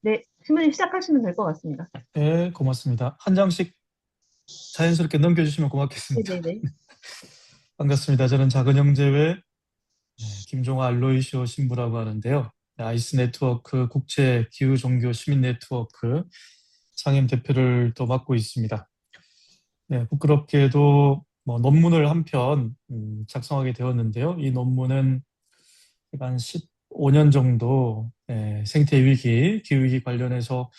네, 신부님 시작하시면 될 것 같습니다. 네, 고맙습니다. 한 장씩 자연스럽게 넘겨주시면 고맙겠습니다. 네네네. 반갑습니다. 저는 작은 형제회 김종화 알로이시오 신부라고 하는데요. 아이스 네트워크 국제 기후 종교 시민 네트워크 상임 대표를 또 맡고 있습니다. 네, 부끄럽게도 뭐 논문을 한 편 작성하게 되었는데요. 이 논문은 한 15년 정도 생태 위기, 기후 위기 관련해서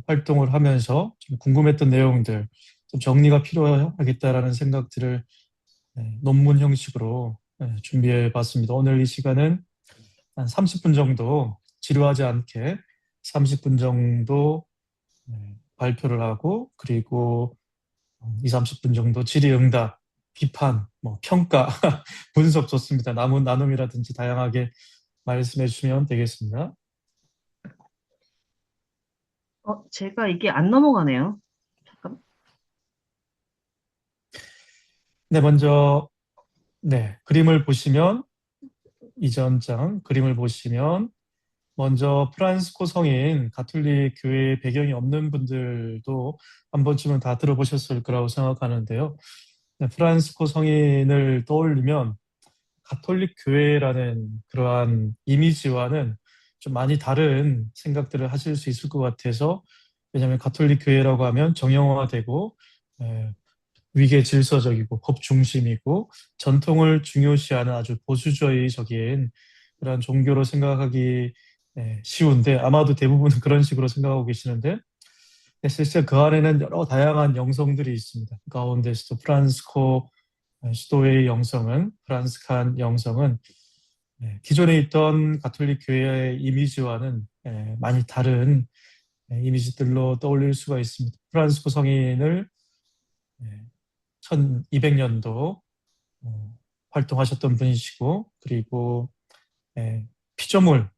활동을 하면서 좀 궁금했던 내용들, 좀 정리가 필요하겠다라는 생각들을 논문 형식으로 준비해 봤습니다. 오늘 이 시간은 한 30분 정도 지루하지 않게 30분 정도 발표를 하고 그리고 2, 30분 정도 질의응답, 비판, 뭐 평가, 분석 좋습니다. 나눔이라든지 다양하게 말씀해 주시면 되겠습니다. 제가 이게 안 넘어가네요. 잠깐. 네, 먼저 그림을 보시면 이전 장 그림을 보시면 먼저 프란시스코 성인 가톨릭 교회 배경이 없는 분들도 한 번쯤은 다 들어보셨을 거라고 생각하는데요. 네, 프란시스코 성인을 떠올리면 가톨릭 교회라는 그러한 이미지와는 좀 많이 다른 생각들을 하실 수 있을 것 같아서 왜냐하면 가톨릭 교회라고 하면 정형화되고 에, 위계 질서적이고 법 중심이고 전통을 중요시하는 아주 보수주의적인 그런 종교로 생각하기 쉬운데 아마도 대부분은 그런 식으로 생각하고 계시는데 실제 그 안에는 여러 다양한 영성들이 있습니다. 그 가운데서도 프란스코 수도의 영성은 프란스칸 영성은 기존에 있던 가톨릭 교회의 이미지와는 많이 다른 이미지들로 떠올릴 수가 있습니다. 프란스코 성인을 1200년도 활동하셨던 분이시고 그리고 예, 피조물,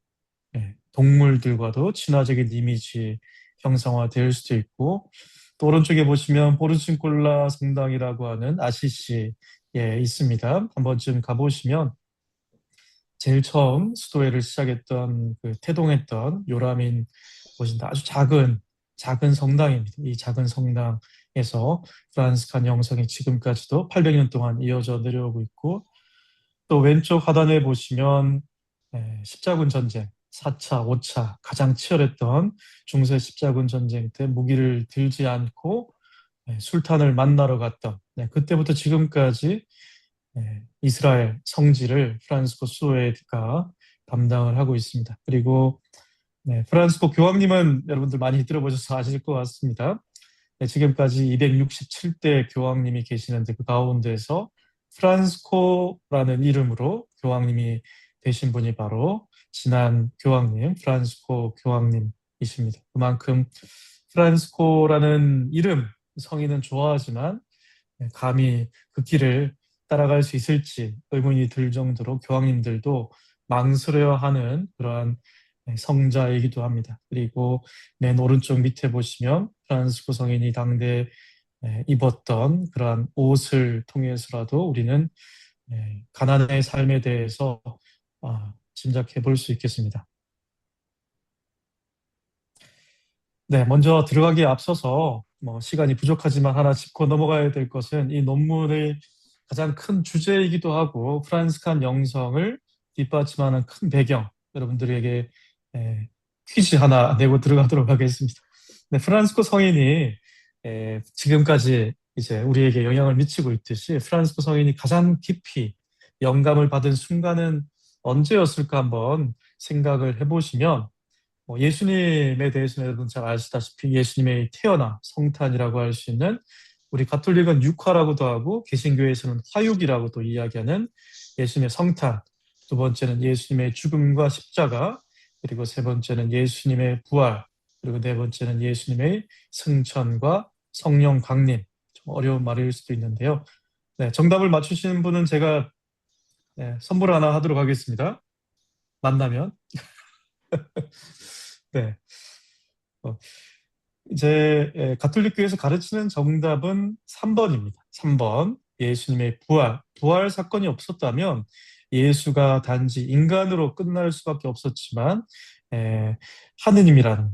동물들과도 친화적인 이미지 형성화될 수도 있고 또 오른쪽에 보시면 보르친콜라 성당이라고 하는 아시시에 있습니다. 한 번쯤 가보시면 제일 처음 수도회를 시작했던 그 태동했던 요라민 곳인데 아주 작은 성당입니다. 이 작은 성당에서 프란스칸 영성이 지금까지도 800년 동안 이어져 내려오고 있고 또 왼쪽 하단에 보시면 십자군 전쟁 4차, 5차 가장 치열했던 중세 십자군 전쟁 때 무기를 들지 않고 술탄을 만나러 갔던 그때부터 지금까지 이스라엘 성지를 프란시스코 수도회가 담당을 하고 있습니다. 그리고 프란시스코 교황님은 여러분들 많이 들어보셔서 아실 것 같습니다. 지금까지 267대 교황님이 계시는데 그 가운데서 프란시스코라는 이름으로 교황님이 되신 분이 바로 지난 교황님, 프란시스코 교황님이십니다. 그만큼 프란시스코라는 이름, 성인은 좋아하지만 감히 그 길을 따라갈 수 있을지 의문이 들 정도로 교황님들도 망설여하는 그러한 성자이기도 합니다. 그리고 맨 오른쪽 밑에 보시면 프란시스코 성인이 당대 입었던 그러한 옷을 통해서라도 우리는 가난의 삶에 대해서 짐작해 볼 수 있겠습니다. 네, 먼저 들어가기에 앞서서 뭐 시간이 부족하지만 하나 짚고 넘어가야 될 것은 이 논문의 가장 큰 주제이기도 하고 프란스칸 영성을 뒷받침하는 큰 배경 여러분들에게 퀴즈 하나 내고 들어가도록 하겠습니다. 네, 프란스코 성인이 지금까지 이제 우리에게 영향을 미치고 있듯이 프란스코 성인이 가장 깊이 영감을 받은 순간은 언제였을까 한번 생각을 해보시면 예수님에 대해서는 여러분 잘 아시다시피 예수님의 태어나 성탄이라고 할 수 있는 우리 가톨릭은 육화라고도 하고 개신교에서는 화육이라고도 이야기하는 예수님의 성탄, 두 번째는 예수님의 죽음과 십자가, 그리고 세 번째는 예수님의 부활, 그리고 네 번째는 예수님의 승천과 성령 강림. 좀 어려운 말일 수도 있는데요. 네, 정답을 맞추시는 분은 제가 선물 하나 하도록 하겠습니다. 만나면. 네. 어, 이제 가톨릭교에서 가르치는 정답은 3번입니다. 3번. 예수님의 부활. 부활 사건이 없었다면 예수가 단지 인간으로 끝날 수밖에 없었지만 에, 하느님이라는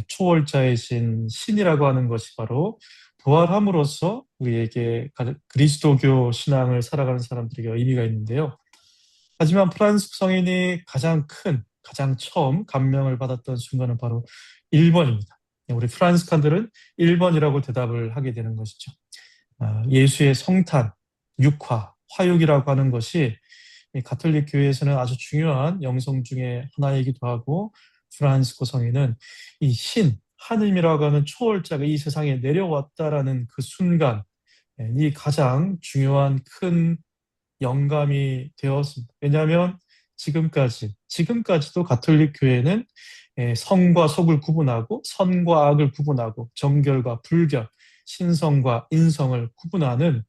초월자이신 신이라고 하는 것이 바로 부활함으로써 우리에게 그리스도교 신앙을 살아가는 사람들에게 의미가 있는데요. 하지만 프란스 성인이 가장 처음 감명을 받았던 순간은 바로 1번입니다. 우리 프란스칸들은 1번이라고 대답을 하게 되는 것이죠. 예수의 성탄, 육화, 화육이라고 하는 것이 이 가톨릭 교회에서는 아주 중요한 영성 중에 하나이기도 하고, 프란시스코 성인은 이 하느님이라고 하는 초월자가 이 세상에 내려왔다라는 그 순간, 이 가장 중요한 큰 영감이 되었습니다. 왜냐하면 지금까지도 가톨릭 교회는 성과 속을 구분하고 선과 악을 구분하고 정결과 불결, 신성과 인성을 구분하는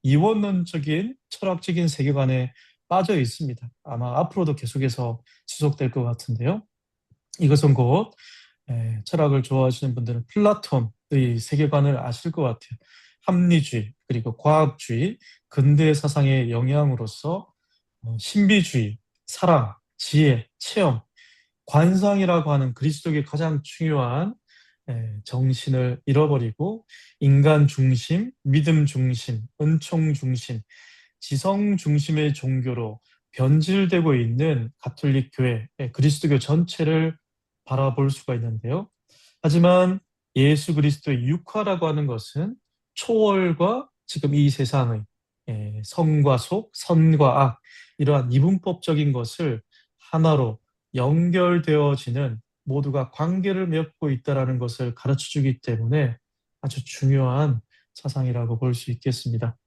이원론적인 철학적인 세계관에 빠져 있습니다. 아마 앞으로도 계속해서 지속될 것 같은데요. 이것은 곧 철학을 좋아하시는 분들은 플라톤의 세계관을 아실 것 같아요. 합리주의, 그리고 과학주의, 근대 사상의 영향으로서 신비주의, 사랑, 지혜, 체험, 관상이라고 하는 그리스도의 가장 중요한 정신을 잃어버리고 인간 중심, 믿음 중심, 은총 중심, 지성 중심의 종교로 변질되고 있는 가톨릭 교회, 그리스도교 전체를 바라볼 수가 있는데요. 하지만 예수 그리스도의 육화라고 하는 것은 초월과 지금 이 세상의 성과 속, 선과 악, 이러한 이분법적인 것을 하나로 연결되어지는, 모두가 관계를 맺고 있다는 것을 가르쳐 주기 때문에 아주 중요한 사상이라고 볼 수 있겠습니다.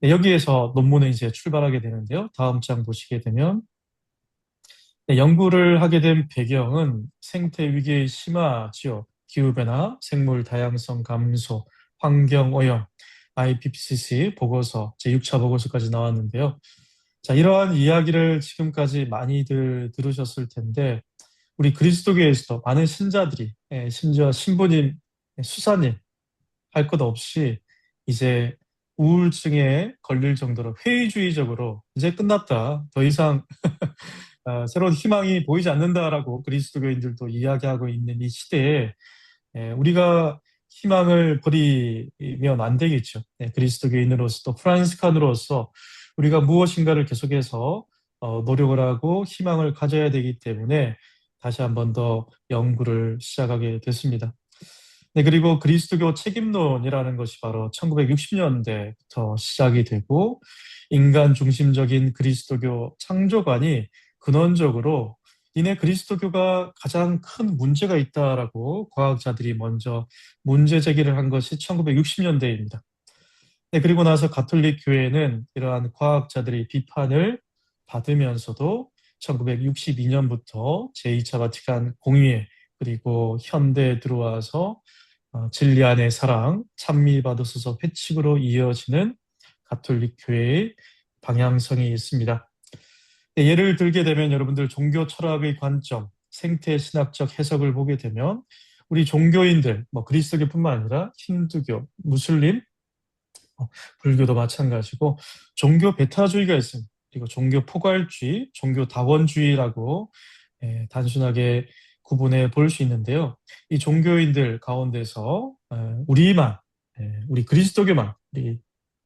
여기에서 논문은 이제 출발하게 되는데요. 다음 장 보시게 되면, 연구를 하게 된 배경은 생태 위기의 심화지요. 기후변화, 생물 다양성 감소, 환경오염, IPCC 보고서, 제6차 보고서까지 나왔는데요. 자, 이러한 이야기를 지금까지 많이들 들으셨을 텐데, 우리 그리스도교에서도 많은 신자들이, 심지어 신부님, 수사님, 할 것 없이 이제 우울증에 걸릴 정도로 회의주의적으로 이제 끝났다, 더 이상 새로운 희망이 보이지 않는다라고 그리스도교인들도 이야기하고 있는 이 시대에 우리가 희망을 버리면 안 되겠죠. 그리스도교인으로서 또 프란시스칸으로서 우리가 무엇인가를 계속해서 노력을 하고 희망을 가져야 되기 때문에 다시 한번 더 연구를 시작하게 됐습니다. 네, 그리고 그리스도교 책임론이라는 것이 바로 1960년대부터 시작이 되고, 인간 중심적인 그리스도교 창조관이 근원적으로 이내 그리스도교가 가장 큰 문제가 있다라고 과학자들이 먼저 문제 제기를 한 것이 1960년대입니다. 네, 그리고 나서 가톨릭 교회는 이러한 과학자들의 비판을 받으면서도 1962년부터 제2차 바티칸 공의회, 그리고 현대에 들어와서 진리 안의 사랑, 찬미 받으소서 회칙으로 이어지는 가톨릭 교회의 방향성이 있습니다. 네, 예를 들게 되면 여러분들 종교 철학의 관점, 생태 신학적 해석을 보게 되면 우리 종교인들, 뭐 그리스도교뿐만 아니라 힌두교, 무슬림, 불교도 마찬가지고 종교 배타주의가 있습니다. 그리고 종교 포괄주의, 종교 다원주의라고 단순하게 구분해 볼 수 있는데요. 이 종교인들 가운데서 우리 그리스도교만, 우리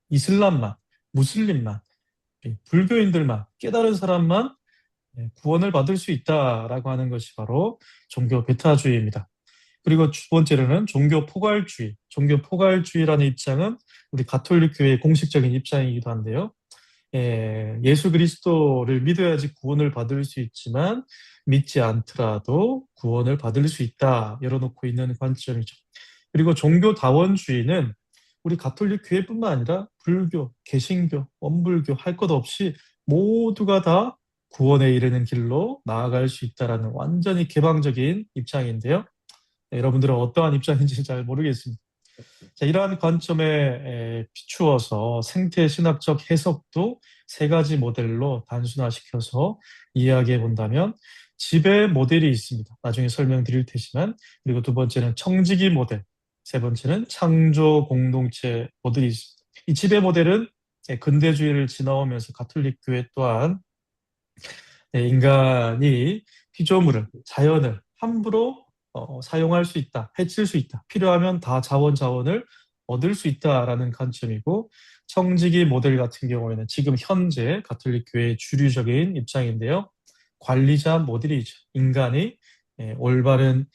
이슬람만, 무슬림만, 우리 불교인들만, 깨달은 사람만 구원을 받을 수 있다라고 하는 것이 바로 종교 배타주의입니다. 그리고 두 번째로는 종교 포괄주의. 종교 포괄주의라는 입장은 우리 가톨릭 교회의 공식적인 입장이기도 한데요. 예수 그리스도를 믿어야지 구원을 받을 수 있지만 믿지 않더라도 구원을 받을 수 있다, 열어놓고 있는 관점이죠. 그리고 종교 다원주의는 우리 가톨릭 교회뿐만 아니라 불교, 개신교, 원불교 할 것 없이 모두가 다 구원에 이르는 길로 나아갈 수 있다라는 완전히 개방적인 입장인데요. 여러분들은 어떠한 입장인지 잘 모르겠습니다. 자, 이러한 관점에 비추어서 생태 신학적 해석도 세 가지 모델로 단순화시켜서 이야기해 본다면, 지배 모델이 있습니다. 나중에 설명드릴 테지만, 그리고 두 번째는 청지기 모델, 세 번째는 창조 공동체 모델이 있습니다. 이 지배 모델은 근대주의를 지나오면서 가톨릭 교회 또한 인간이 피조물을, 자연을 함부로 사용할 수 있다, 해칠 수 있다, 필요하면 다 자원을 얻을 수 있다라는 관점이고, 청지기 모델 같은 경우에는 지금 현재 가톨릭 교회의 주류적인 입장인데요. 관리자 모델이죠. 인간이 올바른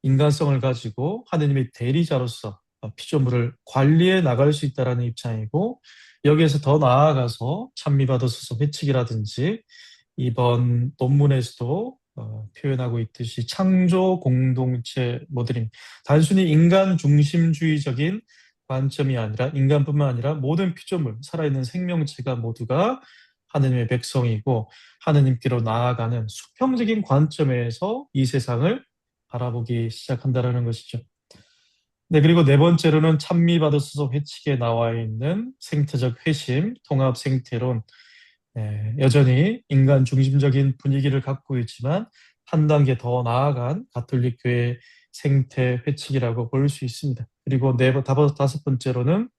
인간성을 가지고 하느님의 대리자로서 피조물을 관리해 나갈 수 있다라는 입장이고, 여기에서 더 나아가서 찬미받아서서 회칙이라든지 이번 논문에서도 표현하고 있듯이 창조 공동체 모델입니다. 단순히 인간 중심주의적인 관점이 아니라 인간뿐만 아니라 모든 피조물, 살아있는 생명체가 모두가 하느님의 백성이고 하느님께로 나아가는 수평적인 관점에서 이 세상을 바라보기 시작한다는 것이죠. 네, 그리고 네 번째로는 찬미받으소서 회칙에 나와 있는 생태적 회심, 통합 생태론. 네, 여전히 인간 중심적인 분위기를 갖고 있지만 한 단계 더 나아간 가톨릭 교회 생태 회칙이라고 볼 수 있습니다. 그리고 다섯 번째로는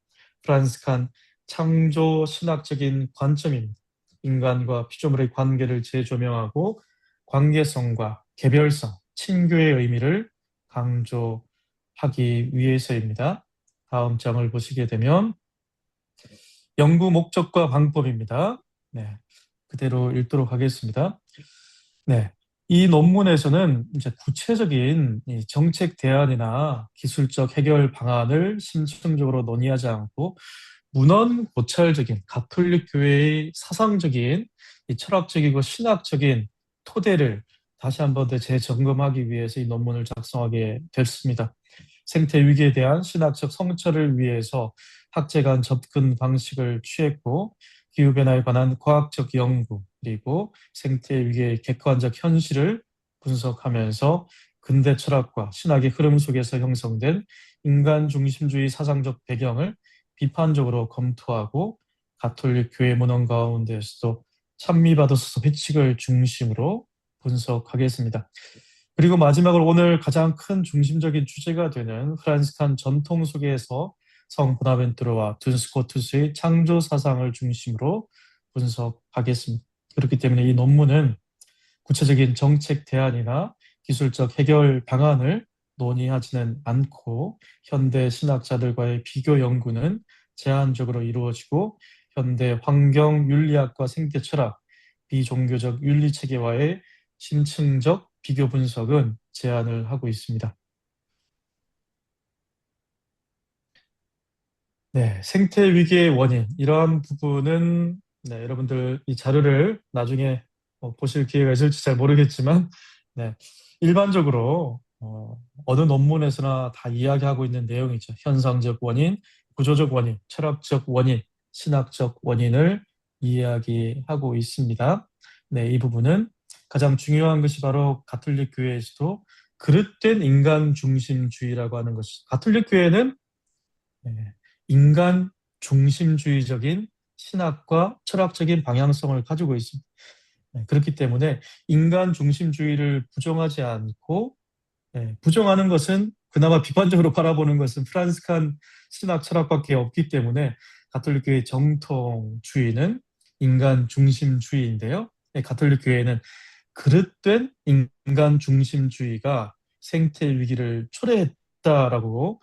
프란스칸 창조 신학적인 관점입니다. 인간과 피조물의 관계를 재조명하고 관계성과 개별성, 친교의 의미를 강조하기 위해서입니다. 다음 장을 보시게 되면 연구 목적과 방법입니다. 네, 그대로 읽도록 하겠습니다. 네, 이 논문에서는 이제 구체적인 이 정책 대안이나 기술적 해결 방안을 심층적으로 논의하지 않고 문헌 고찰적인 가톨릭 교회의 사상적인 이 철학적이고 신학적인 토대를 다시 한번 더 재점검하기 위해서 이 논문을 작성하게 됐습니다. 생태 위기에 대한 신학적 성찰을 위해서 학제 간 접근 방식을 취했고 기후변화에 관한 과학적 연구 그리고 생태 위기의 객관적 현실을 분석하면서 근대 철학과 신학의 흐름 속에서 형성된 인간 중심주의 사상적 배경을 비판적으로 검토하고 가톨릭 교회 문헌 가운데서도 찬미받으소서 회칙을 중심으로 분석하겠습니다. 그리고 마지막으로 오늘 가장 큰 중심적인 주제가 되는 프란스칸 전통 속에서 성 보나벤투르와 둔 스코투스의 창조 사상을 중심으로 분석하겠습니다. 그렇기 때문에 이 논문은 구체적인 정책 대안이나 기술적 해결 방안을 논의하지는 않고 현대 신학자들과의 비교 연구는 제한적으로 이루어지고 현대 환경 윤리학과 생태 철학, 비종교적 윤리 체계와의 심층적 비교 분석은 제한을 하고 있습니다. 네, 생태 위기의 원인 이러한 부분은 네, 여러분들 이 자료를 나중에 보실 기회가 있을지 잘 모르겠지만 네, 일반적으로 어느 논문에서나 다 이야기하고 있는 내용이죠. 현상적 원인, 구조적 원인, 철학적 원인, 신학적 원인을 이야기하고 있습니다. 네, 이 부분은 가장 중요한 것이 바로 가톨릭 교회에서도 그릇된 인간 중심주의라고 하는 것이 가톨릭 교회는 네, 인간 중심주의적인 신학과 철학적인 방향성을 가지고 있습니다. 네, 그렇기 때문에 인간 중심주의를 부정하지 않고 부정하는 것은 그나마 비판적으로 바라보는 것은 프란스칸 신학 철학밖에 없기 때문에 가톨릭교의 정통주의는 인간 중심주의인데요. 가톨릭 교회는 그릇된 인간 중심주의가 생태 위기를 초래했다라고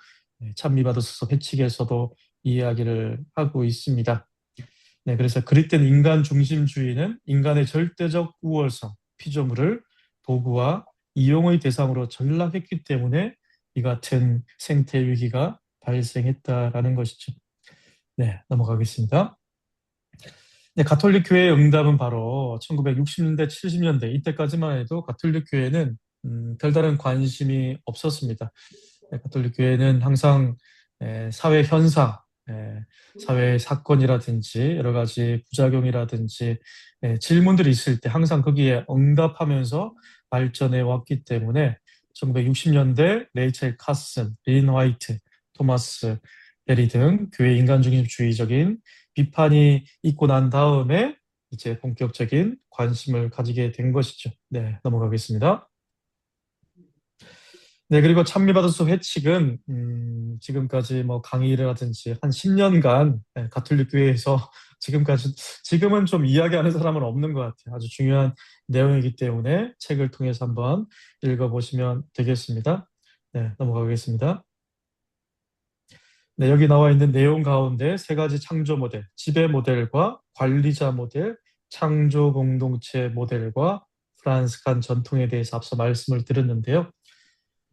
찬미받으소서 회칙에서도 이야기를 하고 있습니다. 네, 그래서 그릇된 인간 중심주의는 인간의 절대적 우월성, 피조물을 도구와 이용의 대상으로 전락했기 때문에 이 같은 생태 위기가 발생했다라는 것이죠. 네, 넘어가겠습니다. 네, 가톨릭 교회의 응답은 바로 1960년대, 70년대 이때까지만 해도 가톨릭 교회는 별다른 관심이 없었습니다. 네, 가톨릭 교회는 항상 사회 현상, 사회 사건이라든지 여러 가지 부작용이라든지 질문들이 있을 때 항상 거기에 응답하면서 발전해 왔기 때문에 1960년대 레이첼 카슨, 린 화이트, 토마스 베리 등 교회 인간중심주의적인 비판이 있고 난 다음에 이제 본격적인 관심을 가지게 된 것이죠. 네, 넘어가겠습니다. 네, 그리고 찬미받아서 회칙은, 지금까지 뭐 강의라든지 한 10년간 가톨릭 교회에서 지금까지, 지금은 좀 이야기하는 사람은 없는 것 같아요. 아주 중요한 내용이기 때문에 책을 통해서 한번 읽어보시면 되겠습니다. 네, 넘어가겠습니다. 네, 여기 나와 있는 내용 가운데 세 가지 창조 모델, 지배 모델과 관리자 모델, 창조 공동체 모델과 프란스칸 전통에 대해서 앞서 말씀을 드렸는데요.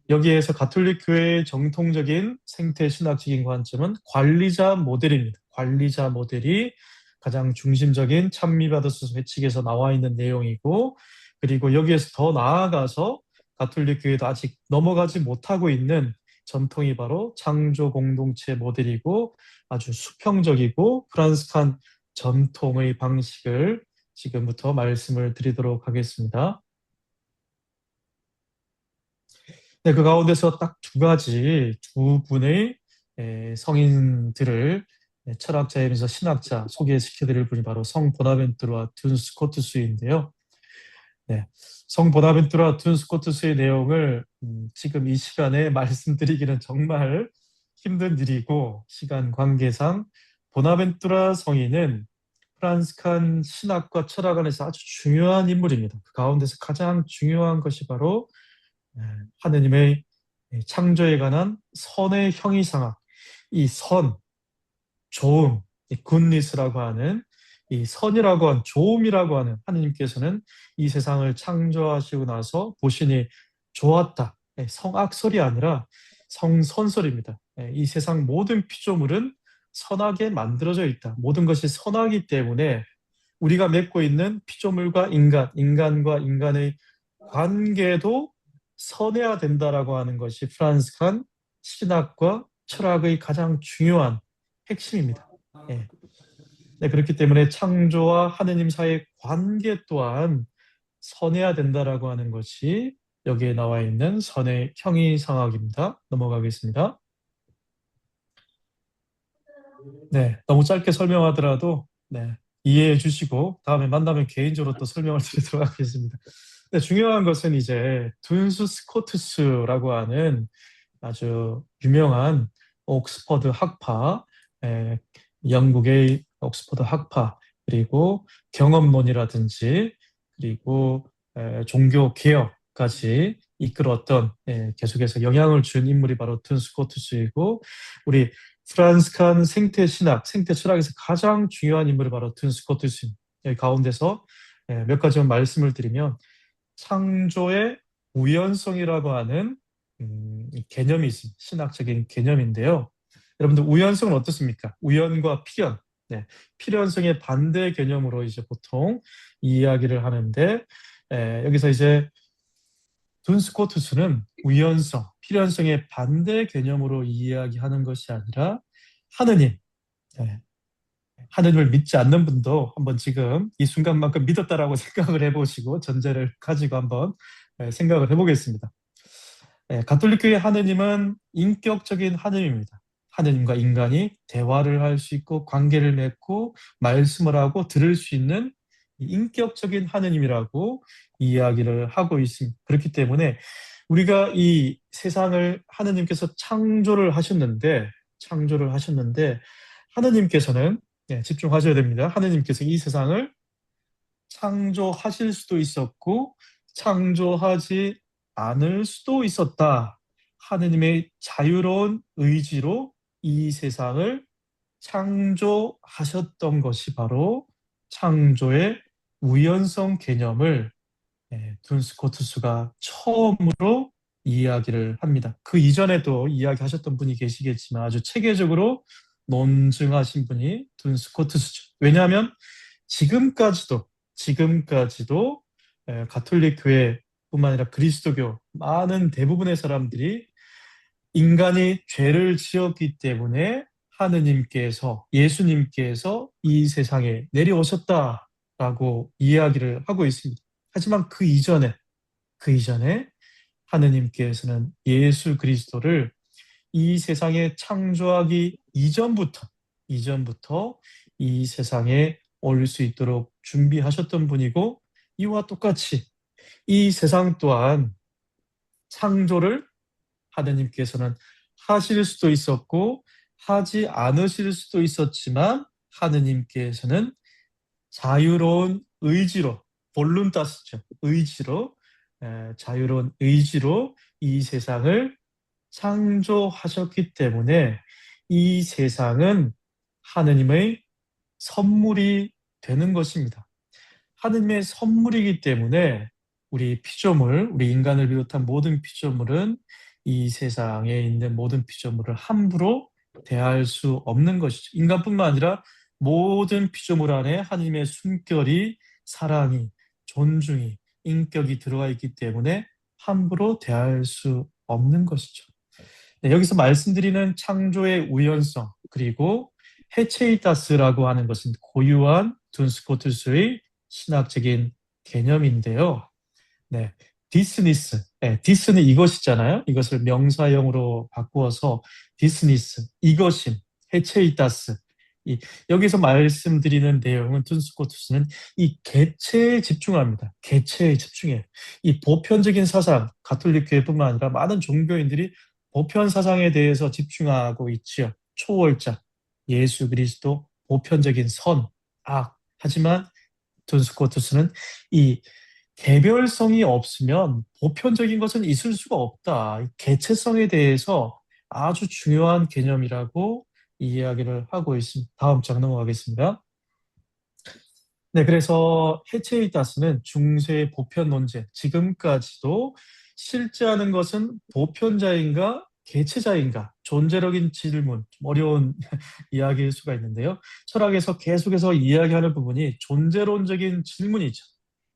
여기에서 가톨릭 교회의 정통적인 생태 신학적인 관점은 관리자 모델입니다. 관리자 모델이 가장 중심적인 찬미받으소서 회칙에서 나와 있는 내용이고, 그리고 여기에서 더 나아가서 가톨릭 교회도 아직 넘어가지 못하고 있는 전통이 바로 창조 공동체 모델이고, 아주 수평적이고 프란스칸 전통의 방식을 지금부터 말씀을 드리도록 하겠습니다. 네, 그 가운데서 딱 두 가지, 두 분의 성인들을 철학자이면서 신학자 소개시켜드릴 분이 바로 성 보나벤투라와 둔 스코투스인데요. 네, 성 보나벤투라 둔 스코투스의 내용을 지금 이 시간에 말씀드리기는 정말 힘든 일이고, 시간 관계상 보나벤투라 성인은 프란스칸 신학과 철학 안에서 아주 중요한 인물입니다. 그 가운데서 가장 중요한 것이 바로 하느님의 창조에 관한 선의 형이상학, 이 선, 좋음, 이 굿니스라고 하는 이 선이라고 하는 좋음이라고 하는 하느님께서는 이 세상을 창조하시고 나서 보시니 좋았다. 성악설이 아니라 성선설입니다. 이 세상 모든 피조물은 선하게 만들어져 있다. 모든 것이 선하기 때문에 우리가 맺고 있는 피조물과 인간, 인간과 인간의 관계도 선해야 된다라고 하는 것이 프란스칸 신학과 철학의 가장 중요한 핵심입니다. 예. 네, 그렇기 때문에 창조와 하느님 사이의 관계 또한 선해야 된다라고 하는 것이 여기에 나와 있는 선의 형이상학입니다. 넘어가겠습니다. 네, 너무 짧게 설명하더라도 네, 이해해 주시고 다음에 만나면 개인적으로 또 설명을 드리도록 하겠습니다. 네, 중요한 것은 이제 둔스 스코투스라고 하는 아주 유명한 옥스퍼드 학파, 에, 영국의 옥스퍼드 학파, 그리고 경험론이라든지, 그리고 종교 개혁까지 이끌었던 계속해서 영향을 준 인물이 바로 둔 스코투스이고, 우리 프란스칸 생태 신학, 생태 철학에서 가장 중요한 인물이 바로 둔 스코투스입니다. 여기 가운데서 몇 가지만 말씀을 드리면, 창조의 우연성이라고 하는 이 개념이 있습니다. 신학적인 개념인데요. 여러분들 우연성은 어떻습니까? 우연과 필연. 네, 필연성의 반대 개념으로 이제 보통 이야기를 하는데, 여기서 이제 둔 스코투스는 우연성, 필연성의 반대 개념으로 이야기하는 것이 아니라 하느님, 네, 하느님을 믿지 않는 분도 한번 지금 이 순간만큼 믿었다라고 생각을 해보시고 전제를 가지고 한번 생각을 해보겠습니다. 가톨릭교의 하느님은 인격적인 하느님입니다. 하느님과 인간이 대화를 할 수 있고 관계를 맺고 말씀을 하고 들을 수 있는 인격적인 하느님이라고 이야기를 하고 있습니다. 그렇기 때문에 우리가 이 세상을 하느님께서 창조를 하셨는데 하느님께서는 집중하셔야 됩니다. 하느님께서 이 세상을 창조하실 수도 있었고 창조하지 않을 수도 있었다. 하느님의 자유로운 의지로 이 세상을 창조하셨던 것이 바로 창조의 우연성 개념을 둔 스코투스가 처음으로 이야기를 합니다. 그 이전에도 이야기하셨던 분이 계시겠지만 아주 체계적으로 논증하신 분이 둔 스코투스죠. 왜냐하면 지금까지도 가톨릭 교회뿐만 아니라 그리스도교 많은 대부분의 사람들이 인간이 죄를 지었기 때문에 하느님께서 예수님께서 이 세상에 내려오셨다라고 이야기를 하고 있습니다. 하지만 그 이전에 하느님께서는 예수 그리스도를 이 세상에 창조하기 이전부터 이 세상에 올 수 있도록 준비하셨던 분이고, 이와 똑같이 이 세상 또한 창조를 하느님께서는 하실 수도 있었고 하지 않으실 수도 있었지만 하느님께서는 자유로운 의지로, 볼룬타스죠. 의지로, 자유로운 의지로 이 세상을 창조하셨기 때문에 이 세상은 하느님의 선물이 되는 것입니다. 하느님의 선물이기 때문에 우리 피조물, 우리 인간을 비롯한 모든 피조물은 이 세상에 있는 모든 피조물을 함부로 대할 수 없는 것이죠. 인간뿐만 아니라 모든 피조물 안에 하느님의 숨결이, 사랑이, 존중이, 인격이 들어가 있기 때문에 함부로 대할 수 없는 것이죠. 네, 여기서 말씀드리는 창조의 우연성, 그리고 헤체이타스라고 하는 것은 고유한 둔스코투스의 신학적인 개념인데요. 네, 디스니스, 디스는 이것이잖아요. 이것을 명사형으로 바꾸어서 디스니스, 이것임, 헤체이타스. 여기서 말씀드리는 내용은 둔스코투스는 이 개체에 집중합니다. 개체에 집중해요. 이 보편적인 사상, 가톨릭 교회뿐만 아니라 많은 종교인들이 보편 사상에 대해서 집중하고 있지요. 초월자, 예수 그리스도, 보편적인 선, 악. 하지만 둔스코투스는 이 개별성이 없으면 보편적인 것은 있을 수가 없다. 개체성에 대해서 아주 중요한 개념이라고 이야기를 하고 있습니다. 다음 장 넘어가겠습니다. 네, 그래서 헤체이다스는 중세 보편 논제, 지금까지도 실제하는 것은 보편자인가 개체자인가 존재적인 질문, 좀 어려운 이야기일 수가 있는데요. 철학에서 계속해서 이야기하는 부분이 존재론적인 질문이죠.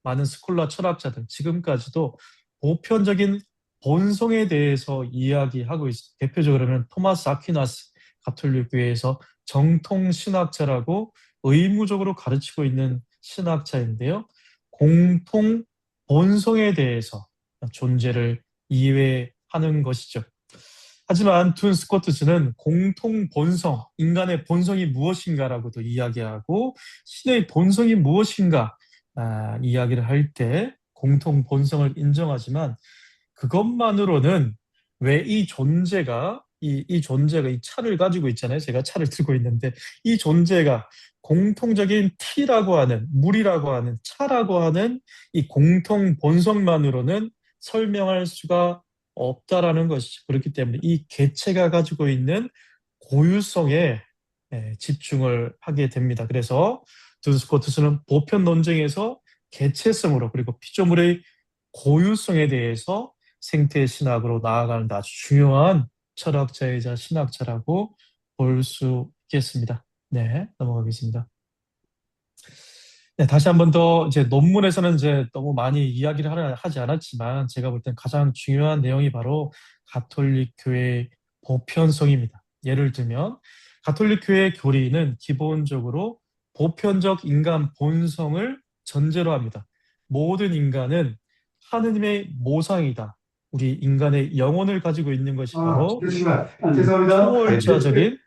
많은 스콜라 철학자들 지금까지도 보편적인 본성에 대해서 이야기하고 있습니다. 대표적으로는 토마스 아퀴나스 가톨릭교회에서 정통 신학자라고 의무적으로 가르치고 있는 신학자인데요. 공통 본성에 대해서 존재를 이해하는 것이죠. 하지만 둔 스코트스는 공통 본성, 인간의 본성이 무엇인가라고도 이야기하고 신의 본성이 무엇인가 이야기를 할 때 공통 본성을 인정하지만 그것만으로는 왜 이 존재가 이 존재가 이 차를 가지고 있잖아요. 제가 차를 들고 있는데 이 존재가 공통적인 T라고 하는 물이라고 하는 차라고 하는 이 공통 본성만으로는 설명할 수가 없다라는 것이죠. 그렇기 때문에 이 개체가 가지고 있는 고유성에 집중을 하게 됩니다. 그래서 둔스코트스는 보편 논쟁에서 개체성으로 그리고 피조물의 고유성에 대해서 생태 신학으로 나아가는 데 아주 중요한 철학자이자 신학자라고 볼 수 있겠습니다. 네, 넘어가겠습니다. 네, 다시 한번 더 이제 논문에서는 이제 너무 많이 이야기를 하지 않았지만 제가 볼 땐 가장 중요한 내용이 바로 가톨릭 교회의 보편성입니다. 예를 들면 가톨릭 교회의 교리는 기본적으로 보편적 인간 본성을 전제로 합니다. 모든 인간은 하느님의 모상이다. 우리 인간의 영혼을 가지고 있는 것이 바로 잠시만. 죄송합니다. 초월자적인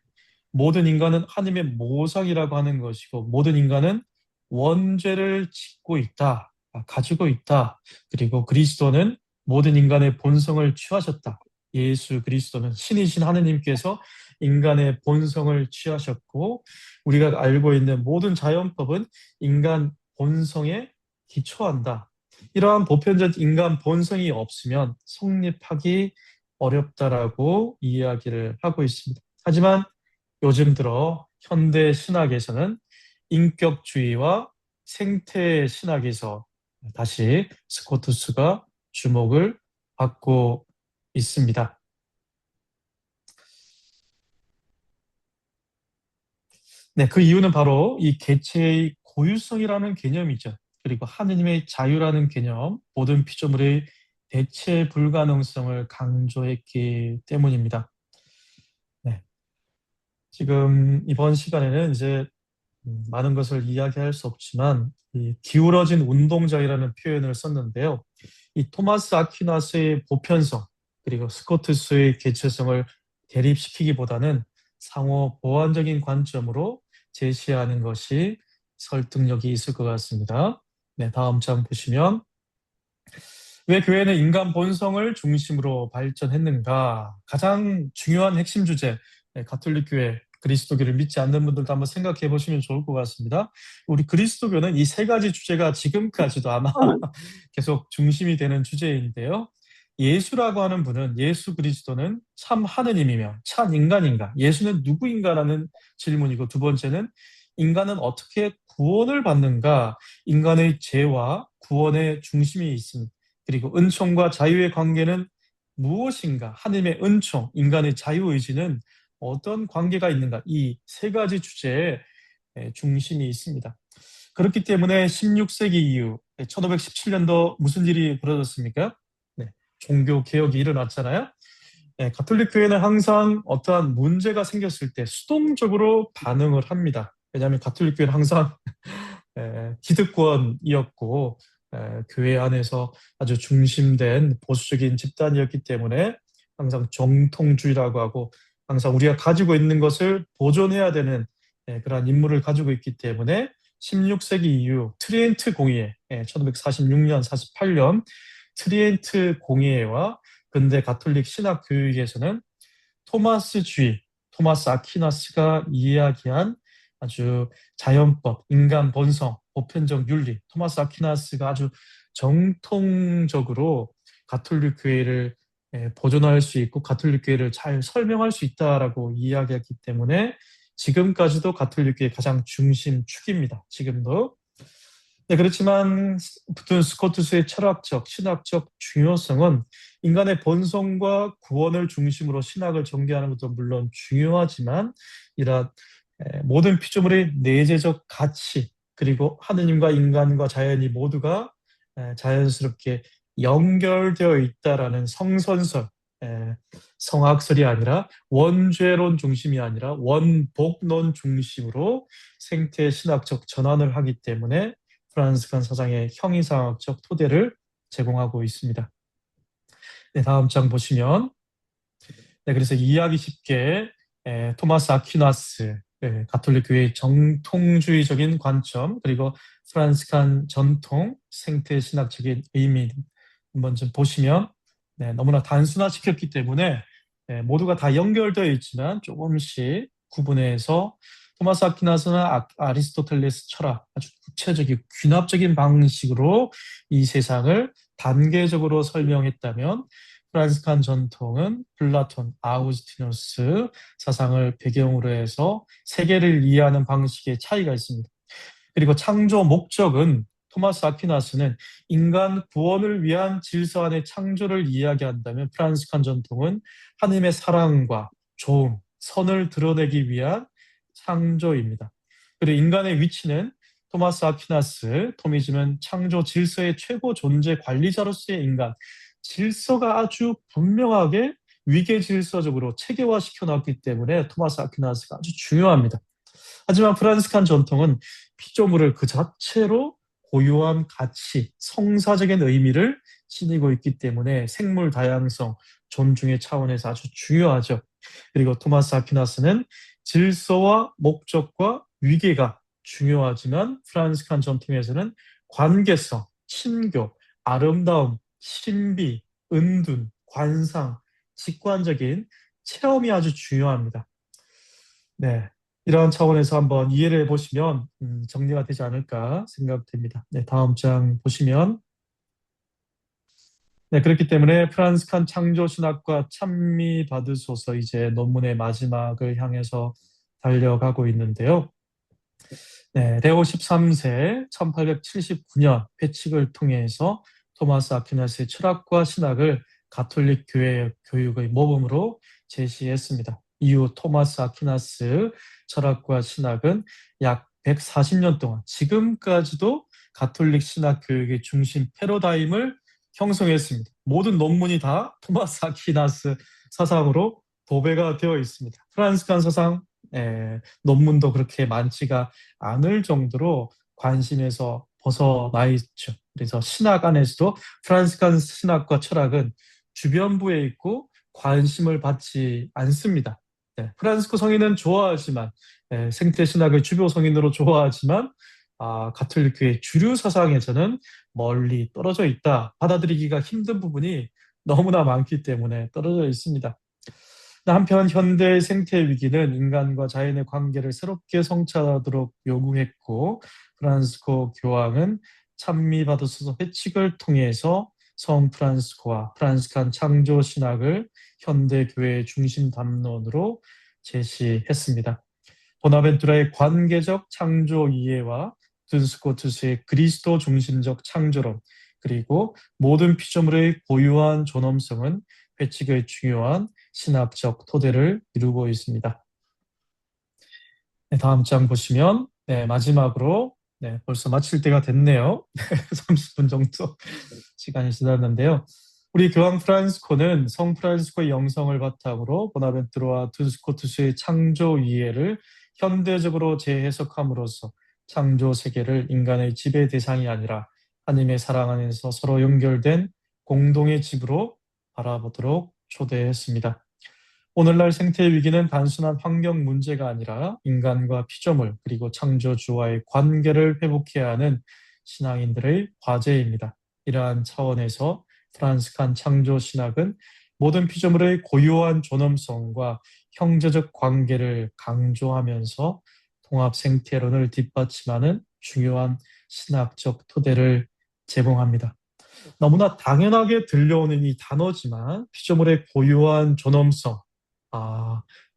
모든 인간은 하나님의 모상이라고 하는 것이고 모든 인간은 원죄를 짓고 있다, 가지고 있다. 그리고 그리스도는 모든 인간의 본성을 취하셨다. 예수 그리스도는 신이신 하느님께서 인간의 본성을 취하셨고 우리가 알고 있는 모든 자연법은 인간 본성에 기초한다. 이러한 보편적 인간 본성이 없으면 성립하기 어렵다라고 이야기를 하고 있습니다. 하지만 요즘 들어 현대 신학에서는 인격주의와 생태 신학에서 다시 스코투스가 주목을 받고 있습니다. 네, 그 이유는 바로 이 개체의 고유성이라는 개념이죠. 그리고 하느님의 자유라는 개념, 모든 피조물의 대체 불가능성을 강조했기 때문입니다. 네, 지금 이번 시간에는 이제 많은 것을 이야기할 수 없지만 이 기울어진 운동장이라는 표현을 썼는데요. 이 토마스 아퀴나스의 보편성 그리고 스코투스의 개체성을 대립시키기보다는 상호 보완적인 관점으로 제시하는 것이 설득력이 있을 것 같습니다. 네, 다음 장 보시면 왜 교회는 인간 본성을 중심으로 발전했는가? 가장 중요한 핵심 주제, 가톨릭 교회, 그리스도교를 믿지 않는 분들도 한번 생각해 보시면 좋을 것 같습니다. 우리 그리스도교는 이 세 가지 주제가 지금까지도 아마 계속 중심이 되는 주제인데요. 예수라고 하는 분은, 예수 그리스도는 참 하느님이며 참 인간인가? 예수는 누구인가라는 질문이고, 두 번째는 인간은 어떻게 구원을 받는가? 인간의 죄와 구원의 중심이 있습니다. 그리고 은총과 자유의 관계는 무엇인가? 하나님의 은총, 인간의 자유의지는 어떤 관계가 있는가? 이 세 가지 주제에 중심이 있습니다. 그렇기 때문에 16세기 이후 1517년도 무슨 일이 벌어졌습니까? 네, 종교 개혁이 일어났잖아요. 가톨릭 교회는 항상 어떠한 문제가 생겼을 때 수동적으로 반응을 합니다. 왜냐하면 가톨릭 교회는 항상 기득권이었고 교회 안에서 아주 중심된 보수적인 집단이었기 때문에 항상 정통주의라고 하고 항상 우리가 가지고 있는 것을 보존해야 되는 그러한 임무를 가지고 있기 때문에 16세기 이후 트리엔트 공의회, 1546년, 48년 트리엔트 공의회와 근대 가톨릭 신학 교육에서는 토마스주의, 토마스 아퀴나스가 이야기한 아주 자연법, 인간 본성, 보편적 윤리, 토마스 아퀴나스가 아주 정통적으로 가톨릭 교회를 보존할 수 있고 가톨릭 교회를 잘 설명할 수 있다라고 이야기했기 때문에 지금까지도 가톨릭 교회 가장 중심축입니다. 지금도. 네, 그렇지만 붙은 스코투스의 철학적, 신학적 중요성은 인간의 본성과 구원을 중심으로 신학을 전개하는 것도 물론 중요하지만 이러한 모든 피조물의 내재적 가치 그리고 하느님과 인간과 자연이 모두가 자연스럽게 연결되어 있다라는 성선설, 성악설이 아니라 원죄론 중심이 아니라 원복론 중심으로 생태 신학적 전환을 하기 때문에 프란시스칸 사상의 형이상학적 토대를 제공하고 있습니다. 네, 다음 장 보시면 그래서 이해하기 쉽게 토마스 아퀴나스 가톨릭 교회의 정통주의적인 관점 그리고 프란시스칸 전통 생태 신학적인 의미 한번 좀 보시면 너무나 단순화시켰기 때문에 모두가 다 연결되어 있지만 조금씩 구분해서 토마스 아퀴나스는 아리스토텔레스 철학 아주 구체적인 귀납적인 방식으로 이 세상을 단계적으로 설명했다면 프란시스칸 전통은 플라톤, 아우구스티누스 사상을 배경으로 해서 세계를 이해하는 방식의 차이가 있습니다. 그리고 창조 목적은 토마스 아퀴나스는 인간 구원을 위한 질서 안의 창조를 이야기한다면 프란시스칸 전통은 하나님의 사랑과 좋음, 선을 드러내기 위한 창조입니다. 그리고 인간의 위치는 토마스 아퀴나스, 토미즘은 창조 질서의 최고 존재 관리자로서의 인간, 질서가 아주 분명하게 위계 질서적으로 체계화시켜 놨기 때문에 토마스 아퀴나스가 아주 중요합니다. 하지만 프란시스칸 전통은 피조물을 그 자체로 고유한 가치, 성사적인 의미를 지니고 있기 때문에 생물 다양성, 존중의 차원에서 아주 중요하죠. 그리고 토마스 아퀴나스는 질서와 목적과 위계가 중요하지만 프란시스칸 전통에서는 관계성, 친교, 아름다움, 신비, 은둔, 관상, 직관적인 체험이 아주 중요합니다. 네, 이러한 차원에서 한번 이해를 해보시면 정리가 되지 않을까 생각됩니다. 네, 다음 장 보시면 그렇기 때문에 프란시스칸 창조신학과 찬미 받으소서 이제 논문의 마지막을 향해서 달려가고 있는데요. 레오 13세 1879년 회칙을 통해서 토마스 아퀴나스의 철학과 신학을 가톨릭 교회 교육의 모범으로 제시했습니다. 이후 토마스 아퀴나스 철학과 신학은 약 140년 동안 지금까지도 가톨릭 신학 교육의 중심 패러다임을 형성했습니다. 모든 논문이 다 토마스 아퀴나스 사상으로 도배가 되어 있습니다. 프란시스칸 사상 논문도 그렇게 많지가 않을 정도로 관심에서 벗어나 있죠. 그래서 신학 안에서도 프란시스칸 신학과 철학은 주변부에 있고 관심을 받지 않습니다. 프란시스코 성인은 좋아하지만 생태 신학을 주요 성인으로 좋아하지만 가톨릭교회 주류 사상에서는 멀리 떨어져 있다. 받아들이기가 힘든 부분이 너무나 많기 때문에 떨어져 있습니다. 한편 현대 생태 위기는 인간과 자연의 관계를 새롭게 성찰하도록 요구했고 프란시스코 교황은 찬미받으소서 회칙을 통해서 성 프란시스코와 프란시스칸 창조 신학을 현대 교회의 중심 담론으로 제시했습니다. 보나벤투라의 관계적 창조 이해와 든스코투스의 그리스도 중심적 창조론, 그리고 모든 피조물의 고유한 존엄성은 회칙의 중요한 신학적 토대를 이루고 있습니다. 네, 다음 장 보시면 마지막으로 벌써 마칠 때가 됐네요. 30분 정도 시간이 지났는데요. 우리 교황 프란시스코는 성 프란시스코의 영성을 바탕으로 보나벤투라와 든스코투스의 창조 이해를 현대적으로 재해석함으로써 창조 세계를 인간의 지배 대상이 아니라 하나님의 사랑 안에서 서로 연결된 공동의 집으로 바라보도록 초대했습니다. 오늘날 생태 위기는 단순한 환경 문제가 아니라 인간과 피조물 그리고 창조주와의 관계를 회복해야 하는 신앙인들의 과제입니다. 이러한 차원에서 프란시스칸 창조 신학은 모든 피조물의 고유한 존엄성과 형제적 관계를 강조하면서 통합 생태론을 뒷받침하는 중요한 신학적 토대를 제공합니다. 너무나 당연하게 들려오는 이 단어지만 피조물의 고유한 존엄성,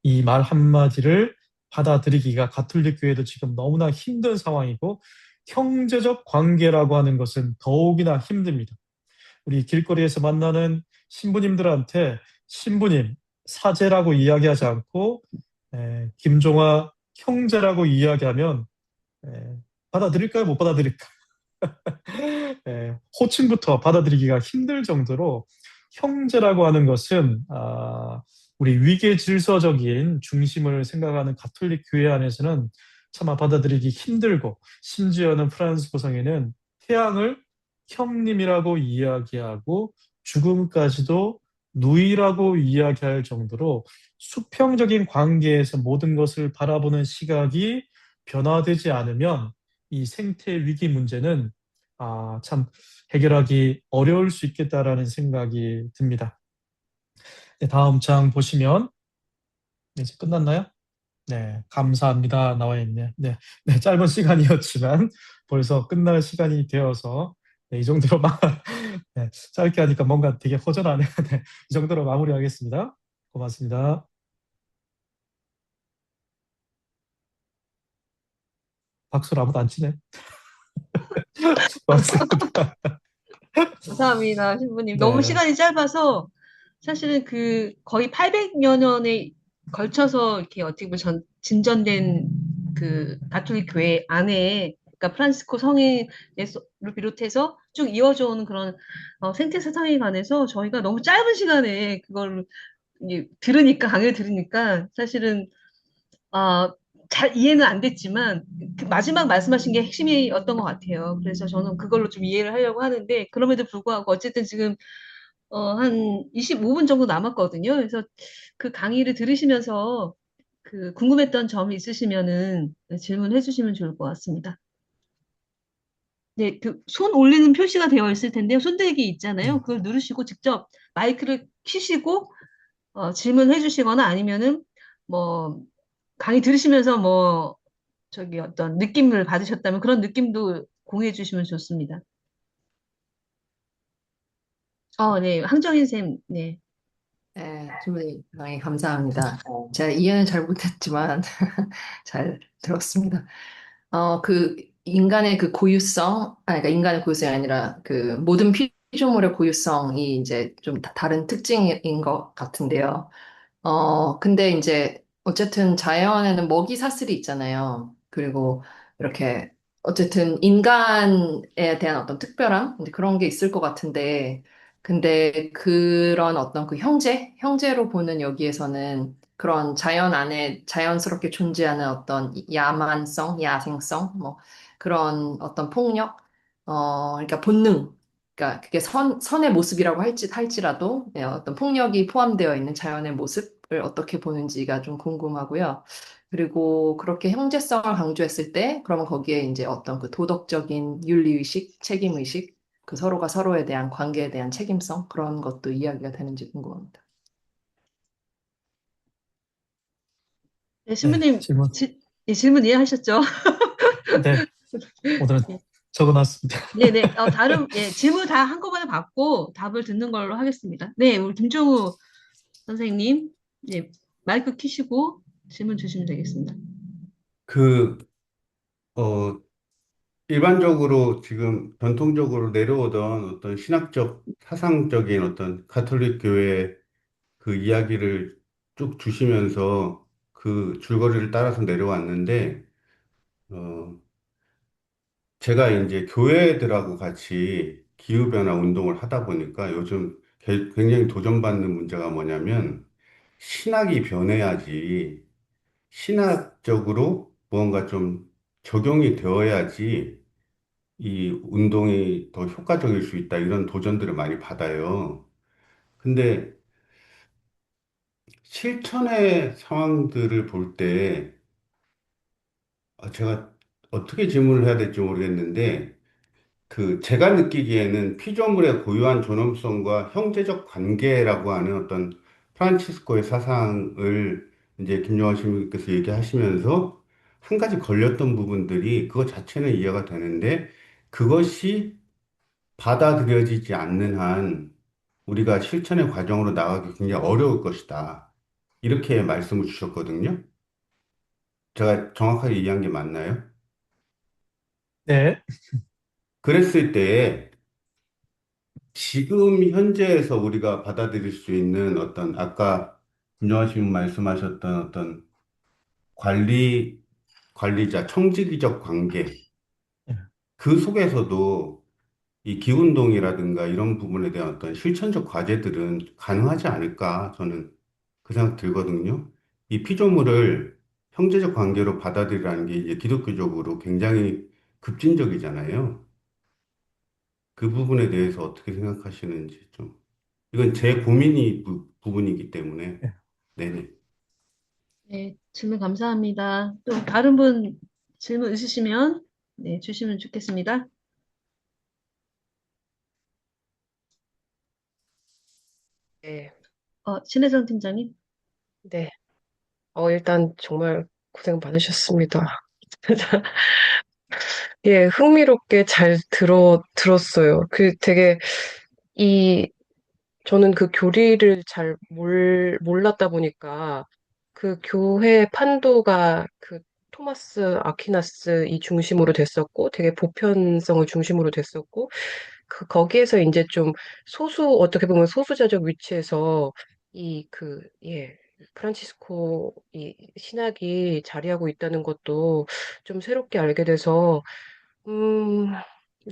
이 말 한마디를 받아들이기가 가톨릭 교회도 지금 너무나 힘든 상황이고 형제적 관계라고 하는 것은 더욱이나 힘듭니다. 우리 길거리에서 만나는 신부님들한테 신부님, 사제라고 이야기하지 않고 김종아 형제라고 이야기하면 에, 받아들일까요? 못 받아들일까요? 호칭부터 받아들이기가 힘들 정도로 형제라고 하는 것은 우리 위계 질서적인 중심을 생각하는 가톨릭 교회 안에서는 차마 받아들이기 힘들고 심지어는 프란시스코 성에는 태양을 형님이라고 이야기하고 죽음까지도 누이라고 이야기할 정도로 수평적인 관계에서 모든 것을 바라보는 시각이 변화되지 않으면 이 생태 위기 문제는 참 해결하기 어려울 수 있겠다라는 생각이 듭니다. 네, 다음 장 보시면 이제 끝났나요? 네, 감사합니다. 나와 있네요. 짧은 시간이었지만 벌써 끝날 시간이 되어서 이 정도로 짧게 하니까 뭔가 되게 허전하네요. 이 정도로 마무리하겠습니다. 고맙습니다. 박수를 아무도 안 치네. 고맙습니다. 감사합니다, 신부님. 너무 네, 시간이 짧아서 사실은 그 거의 800여 년에 걸쳐서 이렇게 어떻게 보면 진전된 그 가톨릭 교회 안에 그러니까 프란시스코 성인을 비롯해서 쭉 이어져 오는 그런 생태 사상에 관해서 저희가 너무 짧은 시간에 그걸 이제 들으니까 강의를 들으니까 사실은 아, 잘 이해는 안 됐지만 그 마지막 말씀하신 게 핵심이었던 것 같아요. 그래서 저는 그걸로 좀 이해를 하려고 하는데 그럼에도 불구하고 어쨌든 지금 한 25분 정도 남았거든요. 그래서 그 강의를 들으시면서 그 궁금했던 점이 있으시면은 질문해 주시면 좋을 것 같습니다. 네, 그 손 올리는 표시가 되어 있을 텐데요. 손들기 있잖아요. 네, 그걸 누르시고 직접 마이크를 키시고 질문해 주시거나 아니면은 뭐 강의 들으시면서 뭐 저기 어떤 느낌을 받으셨다면 그런 느낌도 공유해 주시면 좋습니다. 네, 황정인 쌤, 네. 네, 주문이 굉장히 감사합니다. 제가 이해는 잘 못했지만 잘 들었습니다. 그 인간의 그 고유성, 그러니까 인간의 고유성이 아니라 그 모든 피조물의 고유성이 이제 좀 다른 특징인 것 같은데요. 근데 이제 어쨌든 자연에는 먹이 사슬이 있잖아요. 그리고 이렇게 어쨌든 인간에 대한 어떤 특별함? 이제 그런 게 있을 것 같은데, 근데 그런 어떤 그 형제로 보는 여기에서는 그런 자연 안에 자연스럽게 존재하는 어떤 야만성, 야생성, 뭐 그런 어떤 폭력, 그러니까 본능, 그러니까 그게 선의 모습이라고 할지라도 어떤 폭력이 포함되어 있는 자연의 모습을 어떻게 보는지가 좀 궁금하고요. 그리고 그렇게 형제성을 강조했을 때, 그러면 거기에 이제 어떤 그 도덕적인 윤리의식, 책임의식, 그 서로가 서로에 대한 관계에 대한 책임성, 그런 것도 이야기가 되는지 궁금합니다. 네, 네, 신부님, 질문. 예, 질문 이해하셨죠? 네, 오늘은 적어놨습니다. 네네. 예, 질문 다 한꺼번에 받고 답을 듣는 걸로 하겠습니다. 네, 우리 김종우 선생님, 네, 마이크 키시고 질문 주시면 되겠습니다. 그, 어, 일반적으로 지금 전통적으로 내려오던 어떤 신학적, 사상적인 어떤 가톨릭 교회 그 이야기를 쭉 주시면서 그 줄거리를 따라서 내려왔는데, 어, 제가 이제 교회들하고 같이 기후변화 운동을 하다 보니까 요즘 굉장히 도전받는 문제가 뭐냐면 신학이 변해야지 신학적으로 무언가 좀 적용이 되어야지 이 운동이 더 효과적일 수 있다 이런 도전들을 많이 받아요. 근데 실천의 상황들을 볼 때 제가 어떻게 질문을 해야 될지 모르겠는데 그 제가 느끼기에는 피조물의 고유한 존엄성과 형제적 관계라고 하는 어떤 프란치스코의 사상을 이제 김영하 신부께서 얘기하시면서 한 가지 걸렸던 부분들이 그것 자체는 이해가 되는데 그것이 받아들여지지 않는 한 우리가 실천의 과정으로 나가기 굉장히 어려울 것이다. 이렇게 말씀을 주셨거든요. 제가 정확하게 이해한 게 맞나요? 네, 그랬을 때 지금 현재에서 우리가 받아들일 수 있는 어떤 아까 김정하신 말씀하셨던 어떤 관리자, 청지기적 관계 네, 그 속에서도 이 기운동이라든가 이런 부분에 대한 어떤 실천적 과제들은 가능하지 않을까 저는 그 생각 들거든요. 이 피조물을 형제적 관계로 받아들이라는 게 이제 기독교적으로 굉장히 급진적이잖아요. 그 부분에 대해서 어떻게 생각하시는지 좀. 이건 제 고민이 부분이기 때문에. 네. 네네. 네, 질문 감사합니다. 또 다른 분 질문 있으시면 네, 주시면 좋겠습니다. 네, 신혜정 팀장님. 네. 일단 정말 고생 많으셨습니다. 예, 흥미롭게 잘 들었어요. 되게, 이, 저는 그 교리를 잘 몰랐다 보니까 그 교회 판도가 그 토마스 아퀴나스 이 중심으로 됐었고 되게 보편성을 중심으로 됐었고 거기에서 이제 좀 어떻게 보면 소수자적 위치에서 예, 프란치스코 이 신학이 자리하고 있다는 것도 좀 새롭게 알게 돼서, 음,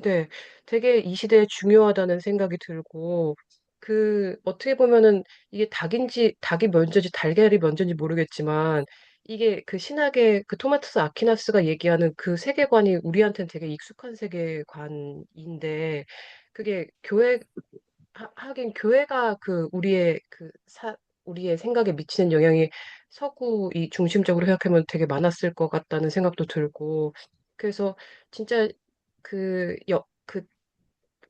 네, 되게 이 시대에 중요하다는 생각이 들고, 어떻게 보면은 이게 닭이 먼저지 달걀이 먼저인지 모르겠지만, 이게 그 신학의 그 토마스 아퀴나스가 얘기하는 그 세계관이 우리한테는 되게 익숙한 세계관인데, 그게 하긴 교회가 우리의 생각에 미치는 영향이 서구 이 중심적으로 생각하면 되게 많았을 것 같다는 생각도 들고, 그래서 진짜 그, 여, 그,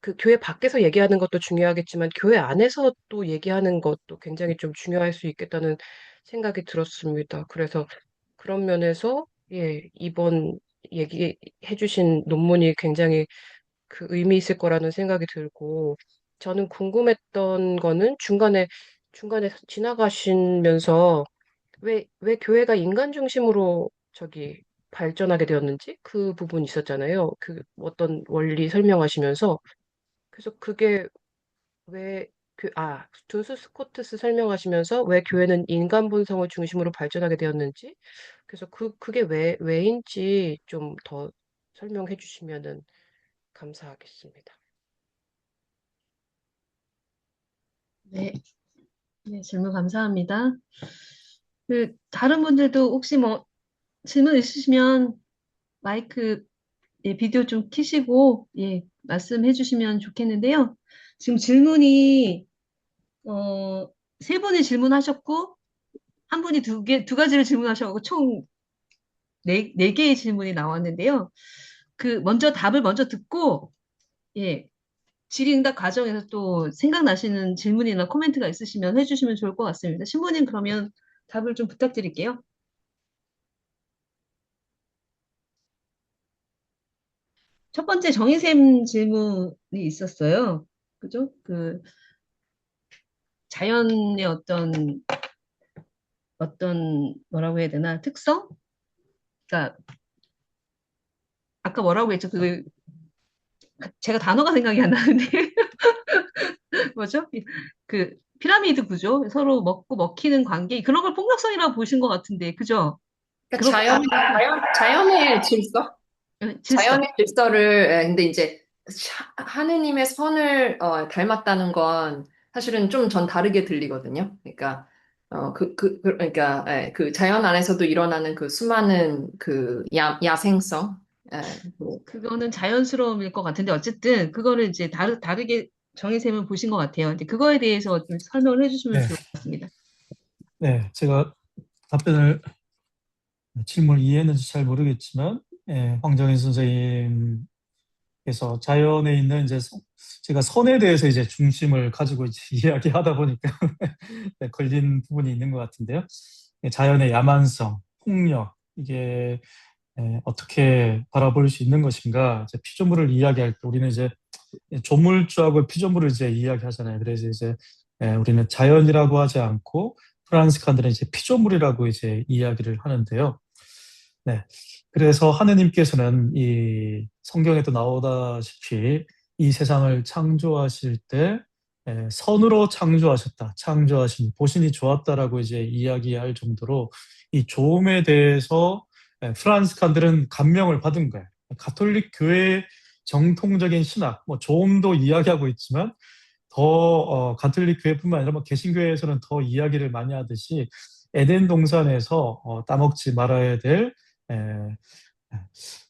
그 교회 밖에서 얘기하는 것도 중요하겠지만, 교회 안에서 또 얘기하는 것도 굉장히 좀 중요할 수 있겠다는 생각이 들었습니다. 그래서 그런 면에서, 예, 이번 얘기해주신 논문이 굉장히 그 의미 있을 거라는 생각이 들고, 저는 궁금했던 거는 중간에 지나가시면서 왜 교회가 인간 중심으로 발전하게 되었는지 그 부분 있었잖아요. 그 어떤 원리 설명하시면서. 그래서 그게 왜, 둔스 스코트스 설명하시면서 왜 교회는 인간 본성을 중심으로 발전하게 되었는지. 그래서 그게 왜인지 좀 더 설명해 주시면은 감사하겠습니다. 네, 네, 질문 감사합니다. 다른 분들도 혹시 뭐 질문 있으시면 마이크, 예, 비디오 좀 켜시고, 예, 말씀해 주시면 좋겠는데요. 지금 질문이, 세 분이 질문하셨고, 한 분이 두 가지를 질문하셔가지고 총 네 개의 질문이 나왔는데요. 먼저 답을 먼저 듣고, 예, 질의응답 과정에서 또 생각나시는 질문이나 코멘트가 있으시면 해주시면 좋을 것 같습니다. 신부님, 그러면 답을 좀 부탁드릴게요. 첫 번째 정의샘 질문이 있었어요. 그죠? 자연의 뭐라고 해야 되나, 특성? 그러니까, 아까 뭐라고 했죠? 제가 단어가 생각이 안 나는데, 뭐죠? 피라미드 구조, 서로 먹고 먹히는 관계, 그런 걸 폭력성이라고 보신 것 같은데, 그죠? 그러니까 그렇고, 자연의 질서? 질서. 자연의 질서를, 근데 이제 하느님의 선을 닮았다는 건 사실은 좀 전 다르게 들리거든요. 그러니까, 그러니까, 그 자연 안에서도 일어나는 그 수많은 그 야생성, 그거는 자연스러움일 것 같은데, 어쨌든, 그거를 이제 다르게 정의샘을 보신 것 같아요. 근데 그거에 대해서 좀 설명을 해주시면 네, 좋을 것 같습니다. 네, 제가 답변을 질문을 이해했는지 잘 모르겠지만, 황정인 선생님께서 자연에 있는 이제 제가 선에 대해서 이제 중심을 가지고 이제 이야기하다 보니까 네, 걸린 부분이 있는 것 같은데요. 자연의 야만성, 폭력, 이게 어떻게 바라볼 수 있는 것인가? 이제 피조물을 이야기할 때 우리는 이제 조물주하고 피조물을 이제 이야기하잖아요. 그래서 이제 우리는 자연이라고 하지 않고 프란스칸들은 이제 피조물이라고 이제 이야기를 하는데요. 네. 그래서 하느님께서는 이 성경에도 나오다시피 이 세상을 창조하실 때 선으로 창조하셨다. 창조하신 보시니 좋았다라고 이제 이야기할 정도로 이 좋음에 대해서 프란스칸들은 감명을 받은 거예요. 가톨릭 교회의 정통적인 신학, 뭐 좋음도 이야기하고 있지만 더 가톨릭 교회뿐만 아니라 뭐 개신교회에서는 더 이야기를 많이 하듯이 에덴 동산에서 따먹지 말아야 될 에,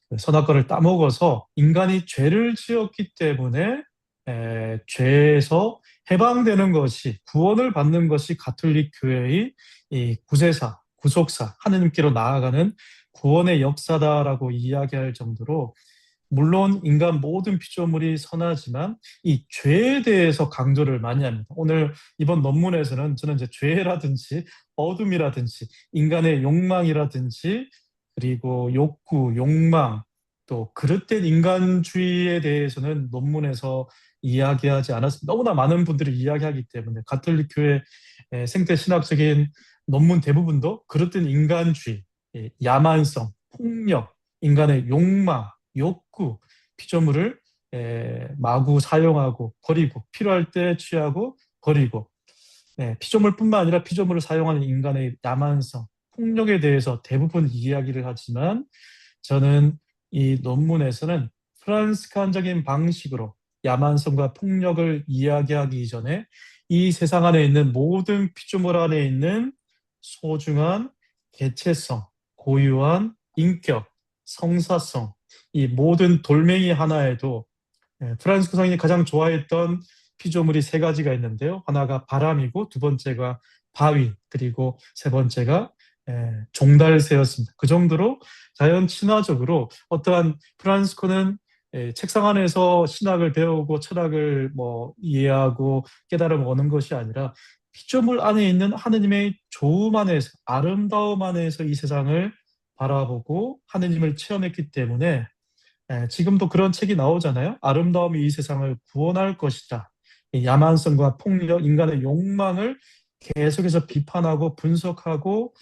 그 선악과를 따먹어서 인간이 죄를 지었기 때문에 죄에서 해방되는 것이 구원을 받는 것이 가톨릭 교회의 이 구세사, 구속사, 하느님께로 나아가는 구원의 역사다라고 이야기할 정도로 물론 인간 모든 피조물이 선하지만 이 죄에 대해서 강조를 많이 합니다. 오늘 이번 논문에서는 저는 이제 죄라든지 어둠이라든지 인간의 욕망이라든지 그리고 욕구, 욕망, 또 그릇된 인간주의에 대해서는 논문에서 이야기하지 않았습니다. 너무나 많은 분들이 이야기하기 때문에 가톨릭 교회 생태 신학적인 논문 대부분도 그릇된 인간주의, 야만성, 폭력, 인간의 욕망, 욕구, 피조물을 마구 사용하고 버리고 필요할 때 취하고 버리고 피조물뿐만 아니라 피조물을 사용하는 인간의 야만성, 폭력에 대해서 대부분 이야기를 하지만 저는 이 논문에서는 프란스칸적인 방식으로 야만성과 폭력을 이야기하기 이전에 이 세상 안에 있는 모든 피조물 안에 있는 소중한 개체성, 고유한 인격, 성사성, 이 모든 돌멩이 하나에도 프란스 구성인이 가장 좋아했던 피조물이 세 가지가 있는데요. 하나가 바람이고 두 번째가 바위 그리고 세 번째가 종달새였습니다. 그 정도로 자연 친화적으로 어떠한 프란스코는 책상 안에서 신학을 배우고 철학을 뭐 이해하고 깨달음을 얻는 것이 아니라 피조물 안에 있는 하느님의 좋음 안에서 아름다움 안에서 이 세상을 바라보고 하느님을 체험했기 때문에 지금도 그런 책이 나오잖아요. 아름다움이 이 세상을 구원할 것이다. 이 야만성과 폭력, 인간의 욕망을 계속해서 비판하고 분석하고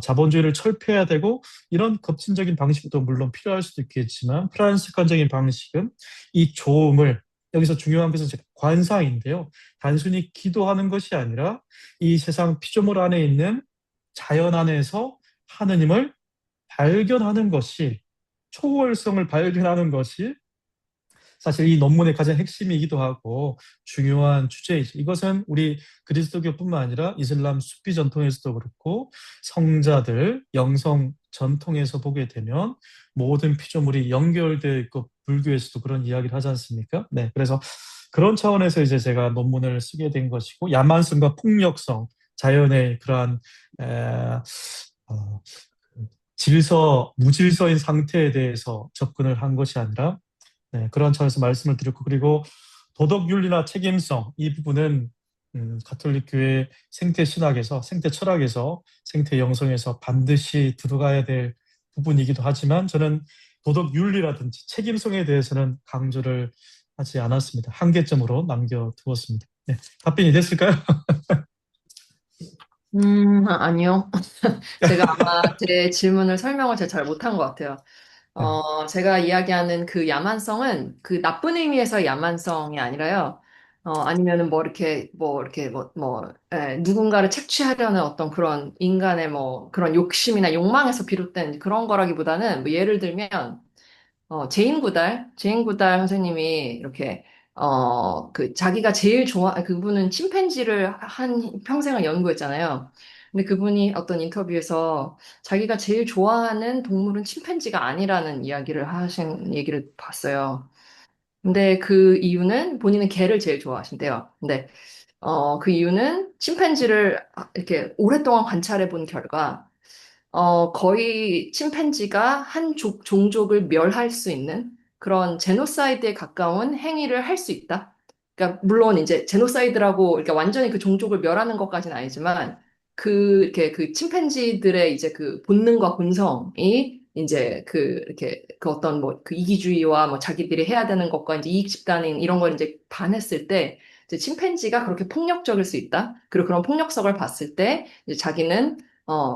자본주의를 철폐해야 되고 이런 급진적인 방식도 물론 필요할 수도 있겠지만 프란스관적인 방식은 이 좋음을 여기서 중요한 것은 관상인데요. 단순히 기도하는 것이 아니라 이 세상 피조물 안에 있는 자연 안에서 하느님을 발견하는 것이 초월성을 발견하는 것이 사실 이 논문의 가장 핵심이기도 하고 중요한 주제이죠. 이것은 우리 그리스도교뿐만 아니라 이슬람 수피 전통에서도 그렇고 성자들 영성 전통에서 보게 되면 모든 피조물이 연결되어 있고 불교에서도 그런 이야기를 하지 않습니까? 네, 그래서 그런 차원에서 이제 제가 논문을 쓰게 된 것이고 야만성과 폭력성 자연의 그러한 에, 어, 무질서인 상태에 대해서 접근을 한 것이 아니라 네, 그런 차원에서 말씀을 드렸고 그리고 도덕 윤리나 책임성 이 부분은 가톨릭 교회 생태 신학에서 생태 철학에서 생태 영성에서 반드시 들어가야 될 부분이기도 하지만 저는 도덕 윤리라든지 책임성에 대해서는 강조를 하지 않았습니다. 한계점으로 남겨두었습니다. 네, 답변이 됐을까요? 아니요. 제가 아마 제 질문을 설명을 제가 잘 못한 것 같아요. 네, 제가 이야기하는 그 야만성은 그 나쁜 의미에서 야만성이 아니라요. 아니면은 누군가를 착취하려는 어떤 그런 인간의 뭐 그런 욕심이나 욕망에서 비롯된 그런 거라기보다는 뭐 예를 들면 제인 구달 선생님이 이렇게, 자기가 제일 그분은 침팬지를 평생을 연구했잖아요. 근데 그분이 어떤 인터뷰에서 자기가 제일 좋아하는 동물은 침팬지가 아니라는 이야기를 하신 얘기를 봤어요. 근데 그 이유는 본인은 개를 제일 좋아하신대요. 근데 그 이유는 침팬지를 이렇게 오랫동안 관찰해 본 결과 거의 침팬지가 한 종족을 멸할 수 있는 그런 제노사이드에 가까운 행위를 할 수 있다. 그러니까 물론 이제 제노사이드라고 그러니까 완전히 그 종족을 멸하는 것까지는 아니지만 이렇게 그 침팬지들의 이제 그 본능과 본성이 이제 이렇게 그 어떤 뭐 그 이기주의와 뭐 자기들이 해야 되는 것과 이제 이익 집단인 이런 걸 이제 반했을 때 이제 침팬지가 그렇게 폭력적일 수 있다. 그리고 그런 폭력성을 봤을 때 이제 자기는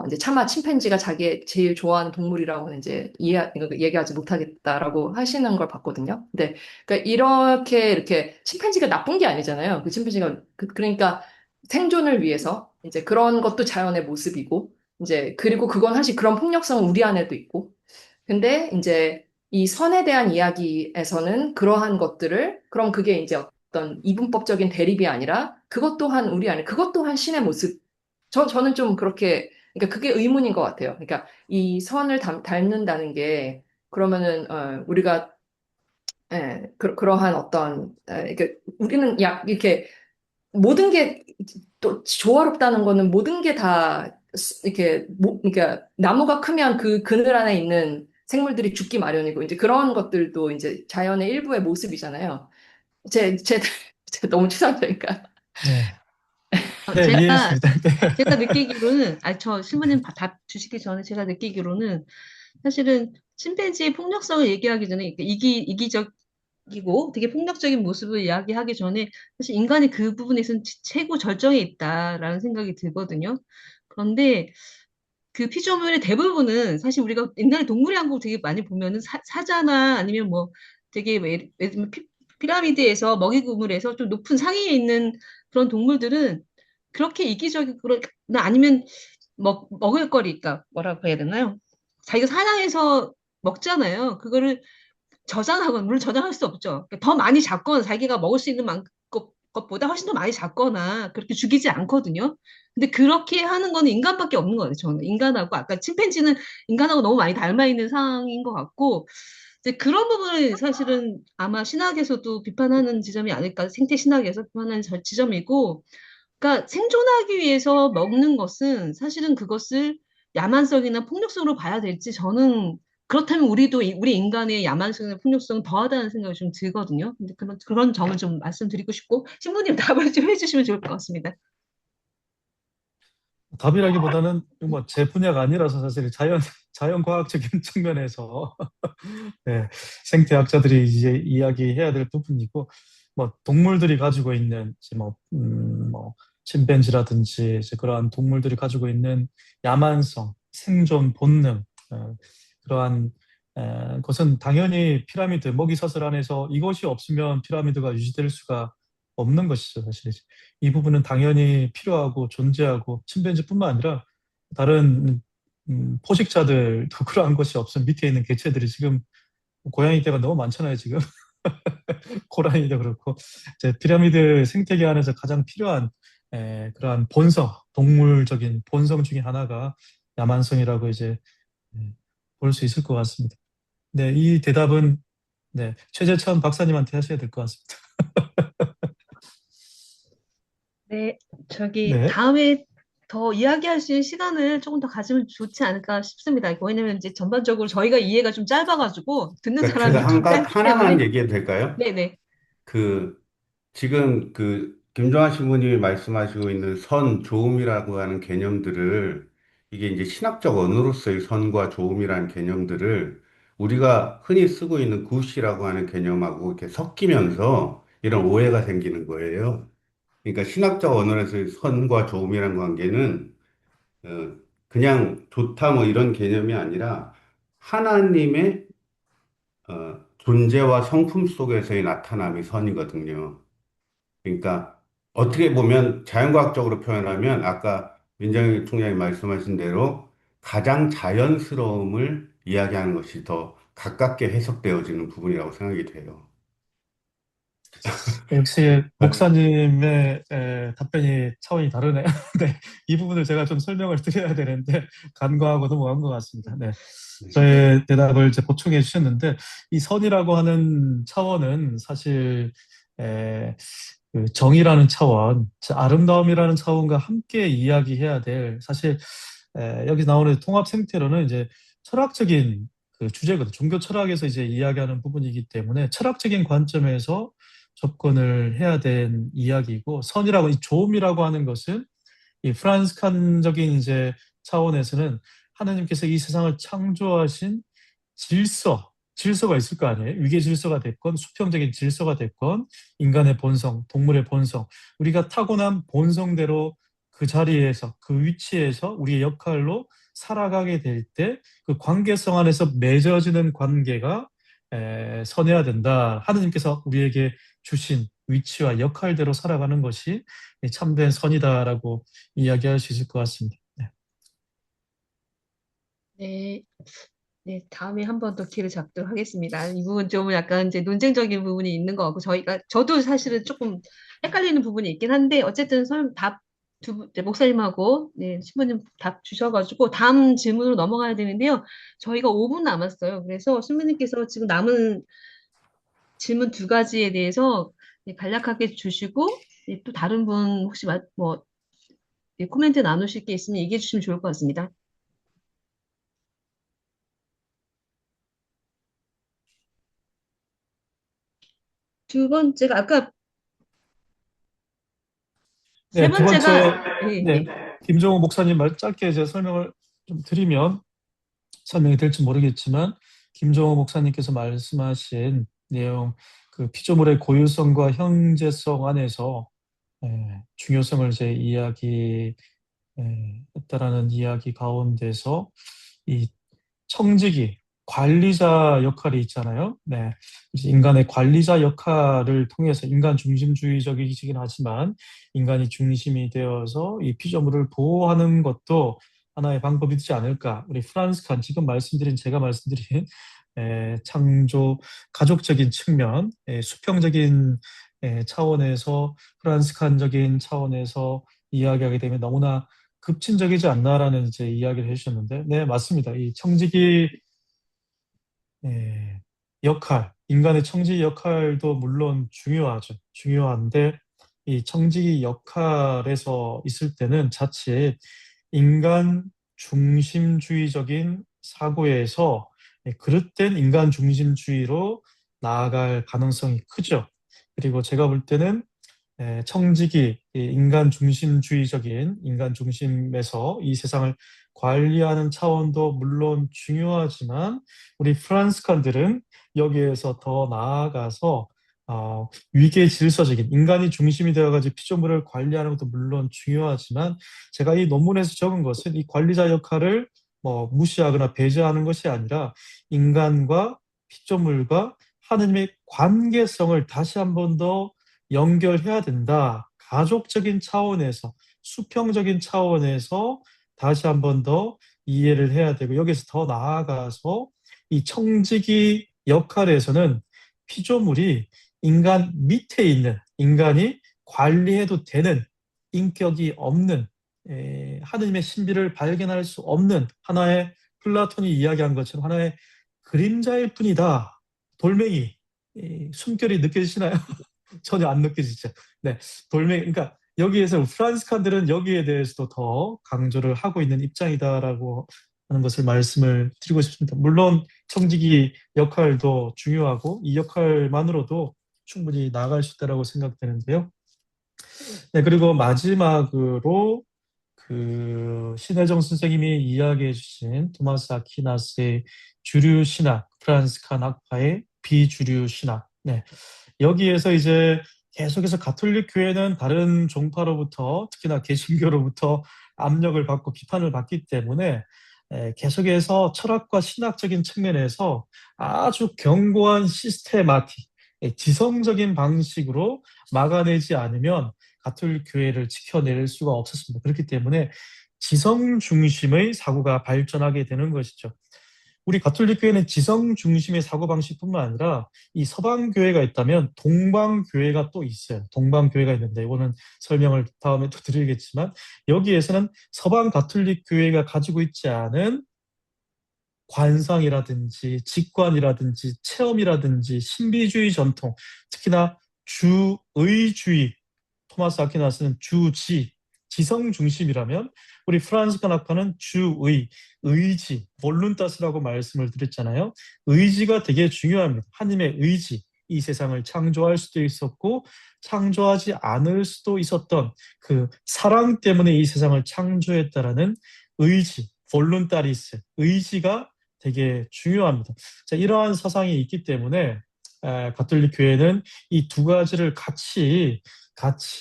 이제 차마 침팬지가 자기 제일 좋아하는 동물이라고는 이제 얘기하지 못하겠다라고 하시는 걸 봤거든요. 근데, 그러니까 이렇게 침팬지가 나쁜 게 아니잖아요. 그 침팬지가, 그러니까 생존을 위해서 이제 그런 것도 자연의 모습이고, 이제, 그리고 그건 사실 그런 폭력성은 우리 안에도 있고, 근데 이제 이 선에 대한 이야기에서는 그러한 것들을, 그럼 그게 이제 어떤 이분법적인 대립이 아니라 그것 또한 우리 안에, 그것 또한 신의 모습, 저는 좀 그렇게 그러니까 그게 의문인 것 같아요. 그러니까 이 선을 닮는다는 게 그러면은 우리가 그러한 어떤 그러니까 우리는 이렇게 모든 게 또 조화롭다는 거는 모든 게 다 이렇게 그러니까 나무가 크면 그 그늘 안에 있는 생물들이 죽기 마련이고 이제 그런 것들도 이제 자연의 일부의 모습이잖아요. 제, 제, 제 너무 추상적인가? 네, 네, 제가 이해했습니다. 제가 느끼기로는, 저 신부님 답 주시기 전에 제가 느끼기로는 사실은 침팬지의 폭력성을 얘기하기 전에 이기적이고 되게 폭력적인 모습을 이야기하기 전에 사실 인간이 그 부분에서는 최고 절정에 있다라는 생각이 들거든요. 그런데 그 피조물의 대부분은 사실 우리가 옛날에 동물의 왕국 되게 많이 보면은 사자나 아니면 뭐 되게 뭐 예를 들면 피라미드에서 먹이 그물에서 좀 높은 상위에 있는 그런 동물들은 그렇게 이기적이거나 아니면 먹을 거리니까 뭐라고 해야 되나요? 자기가 사냥해서 먹잖아요. 그거를 저장하거나, 물론 저장할 수 없죠. 그러니까 더 많이 잡거나, 자기가 먹을 수 있는 것보다 훨씬 더 많이 잡거나, 그렇게 죽이지 않거든요. 근데 그렇게 하는 거는 인간밖에 없는 거예요, 저는. 인간하고, 아까 침팬지는 인간하고 너무 많이 닮아 있는 상황인 것 같고, 이제 그런 부분을 사실은 아마 신학에서도 비판하는 지점이 아닐까, 생태 신학에서 비판하는 지점이고, 그러니까 생존하기 위해서 먹는 것은 사실은 그것을 야만성이나 폭력성으로 봐야 될지 저는 그렇다면 우리도 우리 인간의 야만성이나 폭력성은 더하다는 생각이 좀 들거든요. 근데 그런 점을 좀 말씀드리고 싶고 신부님 답을 좀 해주시면 좋을 것 같습니다. 답이라기보다는 뭐 제 분야가 아니라서 사실 자연과학적인 측면에서 네, 생태학자들이 이제 이야기해야 될 부분이고, 뭐 동물들이 가지고 있는 이제 뭐 침팬지라든지 이제 그러한 동물들이 가지고 있는 야만성, 생존 본능, 그러한 것은 당연히 피라미드 먹이사슬 안에서 이것이 없으면 피라미드가 유지될 수가 없는 것이죠, 사실. 이 부분은 당연히 필요하고 존재하고 침팬지뿐만 아니라 다른 포식자들도 그러한 것이 없으면 밑에 있는 개체들이 지금 고양이떼가 너무 많잖아요, 지금. 고라니도 그렇고. 이제 피라미드 생태계 안에서 가장 필요한 그러한 본성, 동물적인 본성 중에 하나가 야만성이라고 이제 볼 수 있을 것 같습니다. 네, 이 대답은 네, 최재천 박사님한테 하셔야 될 것 같습니다. 네, 저기 네, 다음에 더 이야기할 수 있는 시간을 조금 더 가지면 좋지 않을까 싶습니다. 왜냐면 이제 전반적으로 저희가 이해가 좀 짧아가지고 듣는 그러니까 제가 사람이 좀 짧기 하나만 때문에 얘기해도 될까요? 네네. 그 지금 그 김종환 신부님이 말씀하시고 있는 선, 조음이라고 하는 개념들을 이게 이제 신학적 언어로서의 선과 조음이라는 개념들을 우리가 흔히 쓰고 있는 굿이라고 하는 개념하고 이렇게 섞이면서 이런 오해가 생기는 거예요. 그러니까 신학적 언어에서의 선과 조음이라는 관계는 어, 그냥 좋다 뭐 이런 개념이 아니라 하나님의 존재와 성품 속에서의 나타남이 선이거든요. 그러니까 어떻게 보면 자연과학적으로 표현하면 아까 민정희 총장이 말씀하신 대로 가장 자연스러움을 이야기하는 것이 더 가깝게 해석되어지는 부분이라고 생각이 돼요. 역시 아, 목사님의 답변이 차원이 다르네요. 네, 이 부분을 제가 좀 설명을 드려야 되는데 간과하고 넘어간 것 같습니다. 네, 저의 대답을 이제 보충해 주셨는데 이 선이라고 하는 차원은 사실 에, 그 정의라는 차원, 아름다움이라는 차원과 함께 이야기해야 될 사실 여기 나오는 통합 생태론은 이제 철학적인 그 주제거든. 종교 철학에서 이제 이야기하는 부분이기 때문에 철학적인 관점에서 접근을 해야 된 이야기이고 선이라고 이 조음이라고 하는 것은 이 프란스칸적인 이제 차원에서는 하나님께서 이 세상을 창조하신 질서가 있을 거 아니에요. 위계 질서가 됐건 수평적인 질서가 됐건 인간의 본성, 동물의 본성, 우리가 타고난 본성대로 그 자리에서 그 위치에서 우리의 역할로 살아가게 될 때 그 관계성 안에서 맺어지는 관계가 선해야 된다. 하느님께서 우리에게 주신 위치와 역할대로 살아가는 것이 참된 선이다라고 이야기할 수 있을 것 같습니다. 네. 네. 네, 다음에 한 번 더 기회를 잡도록 하겠습니다. 이 부분 좀 약간 이제 논쟁적인 부분이 있는 것 같고, 저도 사실은 조금 헷갈리는 부분이 있긴 한데, 어쨌든 이제 목사님하고, 네, 신부님 답 주셔가지고, 다음 질문으로 넘어가야 되는데요. 저희가 5분 남았어요. 그래서 신부님께서 지금 남은 질문 두 가지에 대해서 네, 간략하게 주시고, 네, 또 다른 분 혹시 네, 코멘트 나누실 게 있으면 얘기해 주시면 좋을 것 같습니다. 두 번째가 아까 세 네, 두 번째, 번째가 네, 네, 김종호 목사님 말 짧게 이제 설명을 좀 드리면 설명이 될지 모르겠지만 김종호 목사님께서 말씀하신 내용, 그 피조물의 고유성과 형제성 안에서 중요성을 이제 했다라는 이야기 가운데서 이 청지기, 관리자 역할이 있잖아요. 네. 이제 인간의 관리자 역할을 통해서 인간 중심주의적이긴 하지만 인간이 중심이 되어서 이 피조물을 보호하는 것도 하나의 방법이지 않을까. 우리 프란스 칸, 지금 제가 말씀드린 창조, 가족적인 측면, 수평적인 차원에서 프란스 칸적인 차원에서 이야기하게 되면 너무나 급진적이지 않나라는 이제 이야기를 해주셨는데, 네, 맞습니다. 이 청지기 인간의 청지기 역할도 물론 중요하죠. 중요한데, 이 청지기 역할에서 있을 때는 자칫 인간 중심주의적인 사고에서 그릇된 인간 중심주의로 나아갈 가능성이 크죠. 그리고 제가 볼 때는 청지기, 이 인간 중심에서 이 세상을 관리하는 차원도 물론 중요하지만 우리 프란스칸들은 여기에서 더 나아가서 위계 질서적인 인간이 중심이 되어가지고 피조물을 관리하는 것도 물론 중요하지만 제가 이 논문에서 적은 것은 이 관리자 역할을 뭐 무시하거나 배제하는 것이 아니라 인간과 피조물과 하느님의 관계성을 다시 한번더 연결해야 된다. 가족적인 차원에서, 수평적인 차원에서 다시 한번 더 이해를 해야 되고, 여기서 더 나아가서 이 청지기 역할에서는 피조물이 인간 밑에 있는, 인간이 관리해도 되는 인격이 없는, 하느님의 신비를 발견할 수 없는 하나의 플라톤이 이야기한 것처럼 하나의 그림자일 뿐이다. 돌멩이, 숨결이 느껴지시나요? 전혀 안 느껴지죠. 네, 그러니까 여기에서 프란스칸들은 여기에 대해서도 더 강조를 하고 있는 입장이다라고 하는 것을 말씀을 드리고 싶습니다. 물론 청지기 역할도 중요하고 이 역할만으로도 충분히 나아갈 수 있다고 생각되는데요. 네, 그리고 마지막으로 신혜정 선생님이 이야기해 주신 토마스 아퀴나스의 주류 신학, 프란스칸 학파의 비주류 신학. 네, 여기에서 이제 계속해서 가톨릭 교회는 다른 종파로부터 특히나 개신교로부터 압력을 받고 비판을 받기 때문에 계속해서 철학과 신학적인 측면에서 아주 견고한 시스테마틱, 지성적인 방식으로 막아내지 않으면 가톨릭 교회를 지켜낼 수가 없었습니다. 그렇기 때문에 지성 중심의 사고가 발전하게 되는 것이죠. 우리 가톨릭 교회는 지성 중심의 사고방식뿐만 아니라 이 서방 교회가 있다면 동방 교회가 또 있어요. 동방 교회가 있는데 이거는 설명을 다음에 또 드리겠지만 여기에서는 서방 가톨릭 교회가 가지고 있지 않은 관상이라든지 직관이라든지 체험이라든지 신비주의 전통, 특히나 주의주의, 토마스 아퀴나스는 주지, 지성 중심이라면 우리 프란스칸 학파는 주의, 의지, 볼룬타스라고 말씀을 드렸잖아요. 의지가 되게 중요합니다. 하나님의 의지, 이 세상을 창조할 수도 있었고 창조하지 않을 수도 있었던 그 사랑 때문에 이 세상을 창조했다라는 의지, 볼룬타리스, 의지가 되게 중요합니다. 자, 이러한 사상이 있기 때문에 가톨릭 교회는 이 두 가지를 같이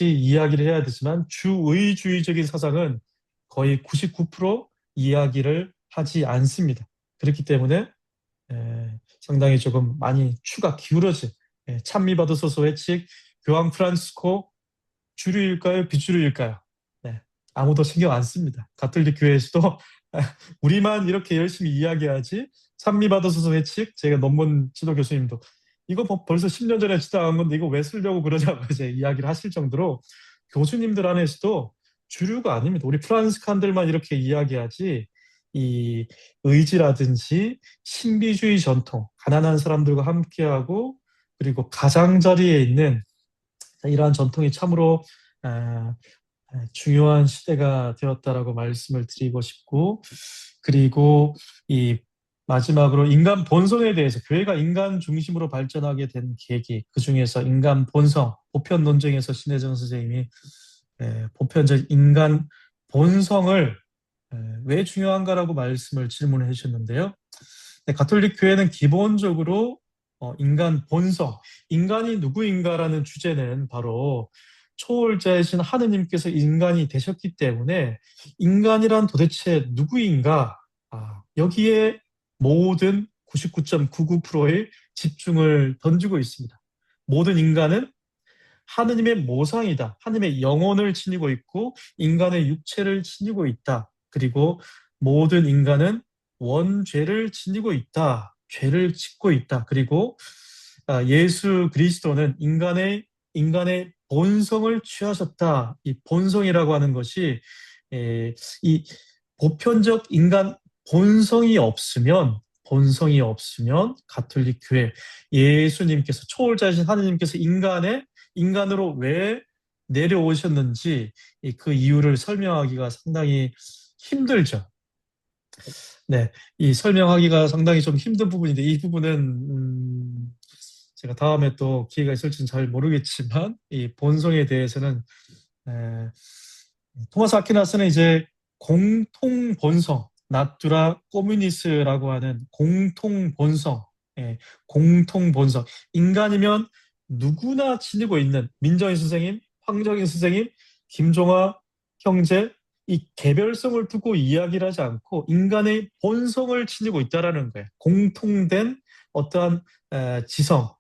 이야기를 해야 되지만 주의주의적인 사상은 거의 99% 이야기를 하지 않습니다. 그렇기 때문에 상당히 조금 많이 추가 기울어진 찬미받으소서 외칙 교황 프란시스코 주류일까요? 비주류일까요? 네, 아무도 신경 안 씁니다. 가톨릭 교회에서도 우리만 이렇게 열심히 이야기하지 찬미받으소서 외칙 제가 논문 지도 교수님도 이거 벌써 10년 전에 지나간 건데 이거 왜 쓰려고 그러냐고 이제 이야기를 하실 정도로 교수님들 안에서도 주류가 아닙니다. 우리 프란스칸들만 이렇게 이야기하지 이 의지라든지 신비주의 전통, 가난한 사람들과 함께하고 그리고 가장자리에 있는 이러한 전통이 참으로 중요한 시대가 되었다라고 말씀을 드리고 싶고 그리고 이 마지막으로 인간 본성에 대해서 교회가 인간 중심으로 발전하게 된 계기 그 중에서 인간 본성 보편 논쟁에서 신혜정 선생님이 보편적 인간 본성을 왜 중요한가라고 말씀을 질문을 해주셨는데요. 가톨릭 교회는 기본적으로 인간 본성, 인간이 누구인가라는 주제는 바로 초월자이신 하느님께서 인간이 되셨기 때문에 인간이란 도대체 누구인가? 여기에 모든 99.99%의 집중을 던지고 있습니다. 모든 인간은 하느님의 모상이다. 하느님의 영혼을 지니고 있고 인간의 육체를 지니고 있다. 그리고 모든 인간은 원죄를 지니고 있다. 죄를 짓고 있다. 그리고 예수 그리스도는 인간의 본성을 취하셨다. 이 본성이라고 하는 것이 이 보편적 인간 본성이 없으면 가톨릭 교회 예수님께서 초월자이신 하느님께서 인간으로 왜 내려오셨는지 그 이유를 설명하기가 상당히 힘들죠. 네, 이 설명하기가 상당히 좀 힘든 부분인데 이 부분은 제가 다음에 또 기회가 있을지는 잘 모르겠지만 이 본성에 대해서는 토마스 아퀴나스는 이제 공통 본성, 나투라 코뮤니스라고 하는 공통 본성, 인간이면 누구나 지니고 있는 민정희 선생님, 황정희 선생님, 김종화 형제 이 개별성을 두고 이야기를 하지 않고 인간의 본성을 지니고 있다라는 거예요. 공통된 어떠한 지성,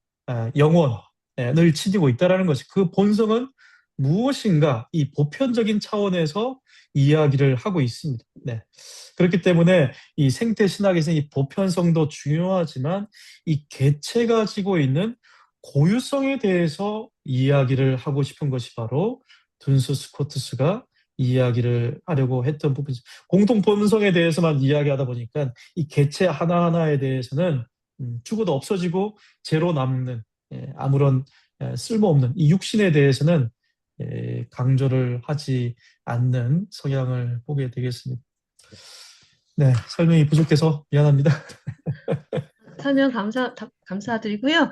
영혼을 지니고 있다라는 것이 그 본성은 무엇인가 이 보편적인 차원에서 이야기를 하고 있습니다. 네. 그렇기 때문에 이 생태 신학에서 이 보편성도 중요하지만 이 개체가 지고 있는 고유성에 대해서 이야기를 하고 싶은 것이 바로 둔스 스코트스가 이야기를 하려고 했던 부분이죠. 공통 본성에 대해서만 이야기하다 보니까 이 개체 하나하나에 대해서는 죽어도 없어지고 죄로 남는 아무런 쓸모없는 이 육신에 대해서는 강조를 하지 않는 성향을 보게 되겠습니다. 네, 설명이 부족해서 미안합니다. 설명 감사드리고요.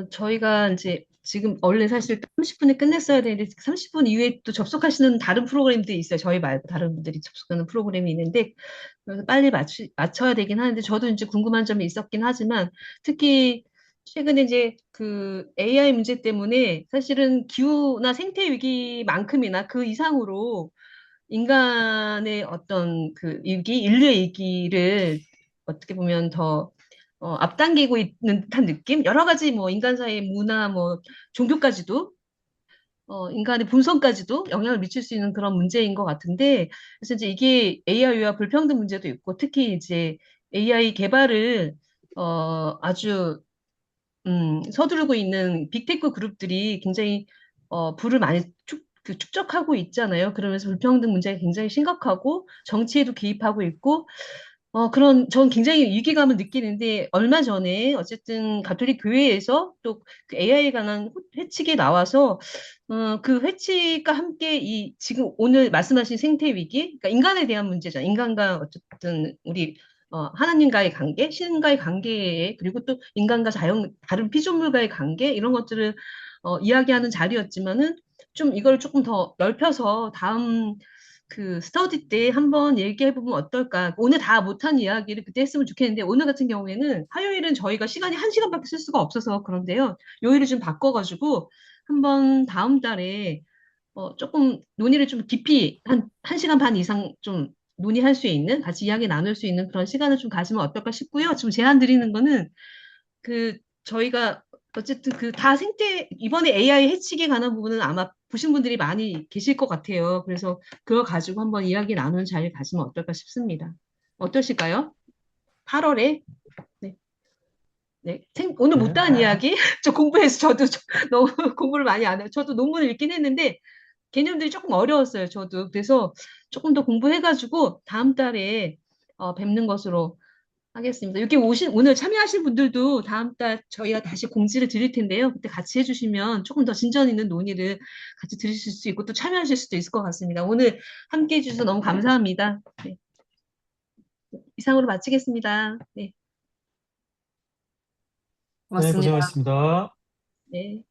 저희가 이제 지금 원래 사실 30분에 끝냈어야 되는데 30분 이후에 또 접속하시는 다른 프로그램들이 있어요. 저희 말고 다른 분들이 접속하는 프로그램이 있는데 그래서 빨리 맞춰야 되긴 하는데 저도 이제 궁금한 점이 있었긴 하지만 특히 최근에 이제 그 AI 문제 때문에 사실은 기후나 생태 위기만큼이나 그 이상으로 인간의 어떤 그 위기, 인류의 위기를 어떻게 보면 더 앞당기고 있는 듯한 느낌? 여러 가지 뭐 인간사의 문화, 뭐 종교까지도 인간의 본성까지도 영향을 미칠 수 있는 그런 문제인 것 같은데, 그래서 이제 이게 AI와 불평등 문제도 있고, 특히 이제 AI 개발을 아주 서두르고 있는 빅테크 그룹들이 굉장히 부를 많이 축적하고 있잖아요. 그러면서 불평등 문제가 굉장히 심각하고 정치에도 개입하고 있고 전 굉장히 위기감을 느끼는데 얼마 전에 어쨌든 가톨릭 교회에서 또 그 AI에 관한 회칙이 나와서 그 회칙과 함께 이 지금 오늘 말씀하신 생태 위기, 그러니까 인간에 대한 문제잖아요. 인간과 어쨌든 우리 하나님과의 관계, 신과의 관계, 그리고 또 인간과 다른 피조물과의 관계, 이런 것들을 이야기하는 자리였지만은 좀 이걸 조금 더 넓혀서 다음 그 스터디 때 한번 얘기해보면 어떨까. 오늘 다 못한 이야기를 그때 했으면 좋겠는데, 오늘 같은 경우에는 화요일은 저희가 시간이 한 시간밖에 쓸 수가 없어서 그런데요. 요일을 좀 바꿔가지고 한번 다음 달에 조금 논의를 좀 깊이 한 시간 반 이상 좀 논의할 수 있는, 같이 이야기 나눌 수 있는 그런 시간을 좀 가지면 어떨까 싶고요. 지금 제안 드리는 거는 저희가 어쨌든 이번에 AI 해치기에 관한 부분은 아마 보신 분들이 많이 계실 것 같아요. 그래서 그걸 가지고 한번 이야기 나누는 자리를 가지면 어떨까 싶습니다. 어떠실까요? 8월에? 네. 네. 오늘 네, 못다한 이야기? 저 공부해서 너무 공부를 많이 안 해요. 저도 논문을 읽긴 했는데 개념들이 조금 어려웠어요. 저도. 그래서 조금 더 공부해가지고 다음 달에 뵙는 것으로 하겠습니다. 오늘 참여하신 분들도 다음 달 저희가 다시 공지를 드릴 텐데요. 그때 같이 해주시면 조금 더 진전 있는 논의를 같이 들으실 수 있고 또 참여하실 수도 있을 것 같습니다. 오늘 함께 해주셔서 너무 감사합니다. 네, 이상으로 마치겠습니다. 네, 네, 고맙습니다. 고생하셨습니다. 네.